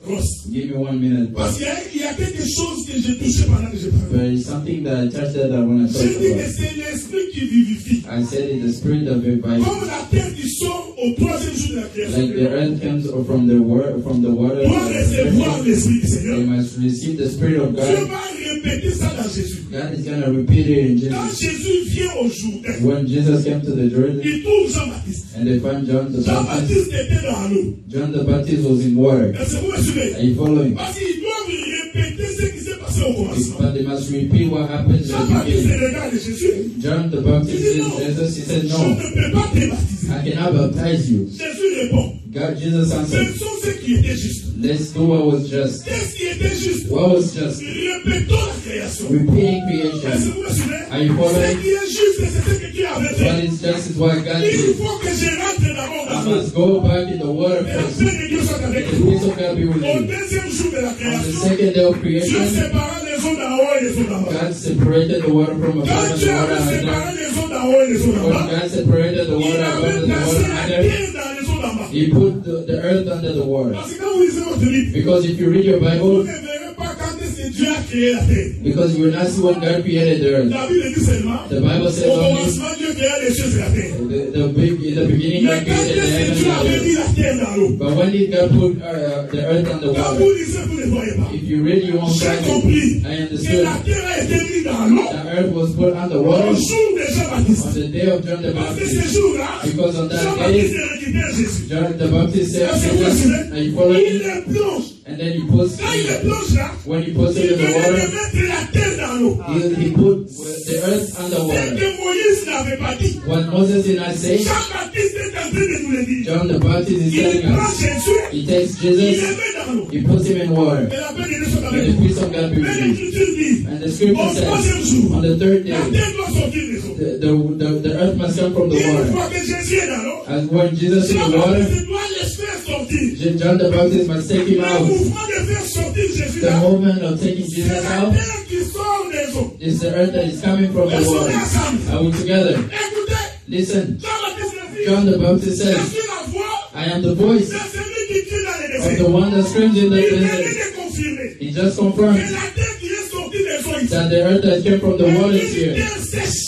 Ross. Give me 1 minute. Parce qu'il y a quelque chose que j'ai touché pendant que j'ai parlé. There is something that I touched that I want to J'ai talk dit que about. c'est l'esprit qui vivifie. I said it, the spirit of revival. Comme la terre qui sort au troisième jour de la création. Like the earth comes from the water. Doit recevoir l'esprit du They Seigneur. must receive the spirit of Dieu God. va répéter ça dans Jésus. God is gonna repeat it in Quand Jesus. Jésus vient au Jourdain, When Jesus came to the Jordan il trouve Jean-Baptiste. and they found John the Baptist, Jean-Baptiste était dans l'eau. John the Baptist was in water. Est-ce que vous me suivez? Are you following? Parce qu'ils doivent répéter ce qui s'est passé au commencement. But they must repeat what happened in the Jean-Baptiste beginning. regarde Jésus. John the Baptist said Jesus. He said, Je no, ne peux pas te baptiser. I cannot baptize you. Jésus répond. Jesus Ce answered, sont ceux qui étaient justes. let's do what was just. Qu'est-ce qui était juste? What was just? Répétons la création. Repeating Est-ce que creation. vous me suivez? Are you Ce following? qui est juste, c'est ce que Dieu avait What fait. is just is what God Il did. faut que je rentre d'abord I dans l'eau. must go back in the water Et la first. paix de Dieu soit avec The vous. peace of God be with Au you. deuxième jour de la On the création, second day of Dieu creation, sépara les eaux d'en haut et les eaux d'en bas. God separated the water from above Quand and Dieu the water avait séparé under. les eaux d'en haut et les eaux d'en When bas, God separated the il water above avait and the placé water la under, terre dans les eaux d'en bas. He put the earth under the water. Parce que quand vous lisez votre livre, Because if you read your vous Bible, ne verrez pas quand est-ce que Dieu a créé la terre. because you will not see when God created the earth. La Bible dit seulement, The Bible says au only commencement, Dieu créa les cieux et la terre. in the beginning Mais God quand created the est-ce que heavens Dieu and the avait mis earth. la terre dans l'eau? But when did God put the earth on the Quand water? vous lisez, vous ne voyez pas. If you read, you won't J'ai find it. compris I que understood. la terre a été mise dans l'eau The earth was put on the au water jour de Jean-Baptiste. on the day of John the Parce que Baptist. ce jour-là, Because on that Jean-Baptiste day, récupère Jésus. John the Baptist said, Est-ce que vous Jesus, suivez? are you following Il me? le plonge. And then he puts, Quand il le plonge là, when he puts il it in the venait de water, mettre la terre dans l'eau. he put the earth on the C'est water. que Moïse n'avait pas dit. What Moses did not say, Jean-Baptiste est en train de nous le dire. John the Baptist is Il telling prend us. Jésus, He takes il le Jesus, met dans l'eau. he puts him in water. Et la paix de Dieu soit And avec the vous. peace of God be Mais with you. l'Écriture dit, And the au scripture troisième says, jour, on the third la day, terre doit sortir des eaux. the earth must come from the Une water. fois que Jésus est dans l'eau, And when Jesus is in the water, Jean-Baptiste doit les faire sortir. John the Baptist must take him Le out. mouvement de faire sortir Jésus The là, movement of taking c'est Jesus la out terre qui sort des eaux. is the earth that is coming from the Laissons water. ensemble. Are we together? Écoutez, Listen, Jean-Baptiste le dit, John the Baptist je says, suis la voix I am the voice de celui qui crie dans les of the déserts. one that screams in the Il venait desert. de confirmer He just que confirmed la terre qui est sortie des eaux ici that the earth that came from the water is est une here. terre sèche.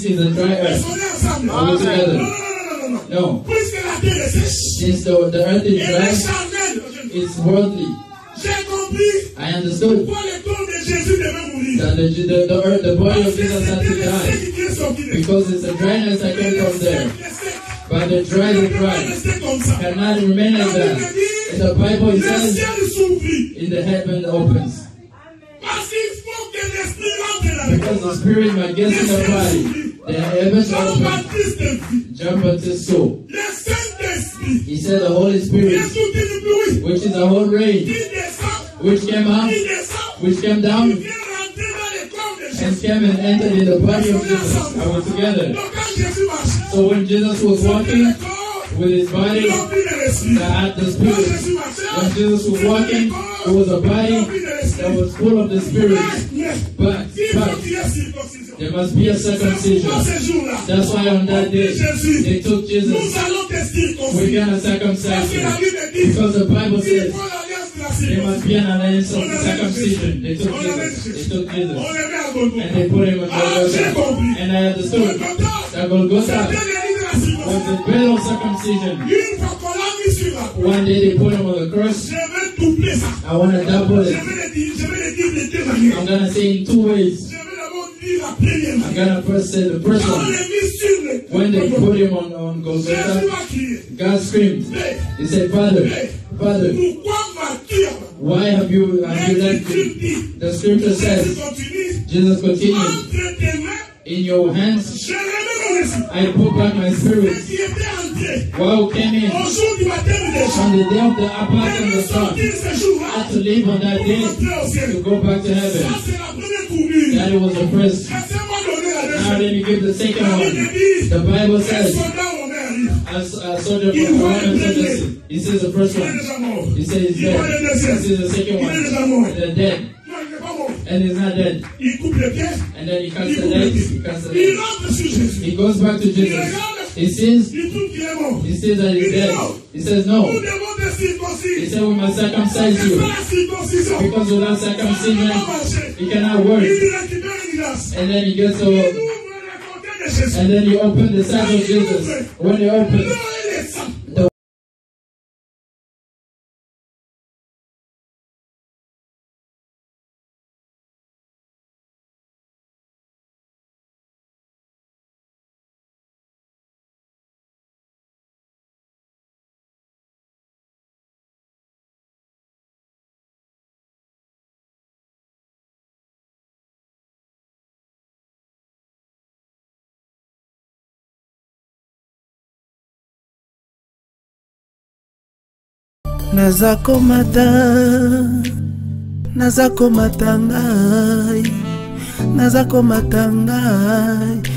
Is a dry earth. Laissons ensemble. Are we Non, together? non, non, non, non, non. No. Puisque la terre est sèche, Since the earth is elle est dry, charnelle. it's worldly. J'ai compris I understood pourquoi le corps de Jésus devait mourir. that the earth, the body Parce of que Jesus had c'était to le die sec qui est sorti des eaux. because it's the dryness that came from there. But the dry, Ne the peut pas dry rester comme ça. cannot remain La like Bible that. dit, In the Bible, it le says, ciel s'ouvrit. in the heaven opens. Parce qu'il faut que l'esprit rentre dans le Because corps. the spirit might get in the body. The heavens open. Jean-Baptiste vit. John Baptist saw. Le Saint-Esprit, He said the Holy qui Spirit, est sous une pluie, which is the whole rain, qui descend, which came out, qui descend, which came qui down, vient rentrer dans le corps de and Jésus. came and entered in the body of Jesus. I was together. Donc quand Jésus marchait, So when Jesus was walking le corps with his body rempli de l'esprit. that had the Quand Spirit, Jésus marchait, when Jesus was c'était walking, le corps it was a body rempli de that l'esprit. was full of the Spirit. Mais, But il faut qu'il y ait circoncision. there must be a C'est circumcision. pourquoi ce jour-là, That's why on that day, Jésus, they took nous Jesus. allons te We're circoncire. gonna Parce circumcise que la him. Bible dit, Because the Bible il says faut l'alliance de la there must circoncision. be an alliance of circumcision. They took Jesus. They took On Jesus. le met à And Golgotha. they put him on Ah, j'ai Golgotha. compris. And I understood that Golgotha C'était l'église de la was circoncision. the bed of circumcision. Une fois qu'on l'a mis sur la croix, One day they put him on the cross. je vais doubler ça. I want to double Je it. vais le dire de deux manières. I'm gonna say in two ways. Je vais d'abord dire la première I'm manière. gonna first say the first Quand on one. l'a mis sur le When they put him on Jésus Golgotha, a crié, God screamed. mais He said, Father, Father, pourquoi m'as-tu abandonné? why have you left L'Écriture me? dit, The scripture Jésus says, continue, Jesus continued, entre tes mains, in your hands je remets mon esprit. I put back my spirit. Ce qui était entré Wow came in au jour du baptême des gens. on the day of the apostles and Et the Son. sortir ce jour-là Had to leave on that pour day rentrer au ciel. to go back to Ça, heaven. c'est la première tournure. That it was the first. Laissez-moi donner la Now deuxième. let me give the second La one. Bible dit, The Bible un says, soldat romain arrive. a soldier from the Roman soldiers, he says the first Il est one. déjà mort. He says he's Il voit le dead. deuxième. He says the second Il one. est déjà mort. They're dead. Non, il n'est pas mort. And he's not dead. Il coupe les pieds. And then he cuts Il the coupe les legs. pieds. He cuts the Il legs. rentre sur Jésus. He goes back to Il Jesus. regarde. He sees, Il trouve qu'il est mort. he says that he's Il dit dead. non. He says Nous no. devons te He circoncire. said we must circumcise C'est you. pas la circoncision. Because without Ça ne peut circumcision, pas marcher. he cannot Il work. dit récupère une grâce. And then he gets Il a, ouvre les côtés de Jésus. and then he opened the side of Jesus. When he opened, L'eau et le sang. Nazako matangai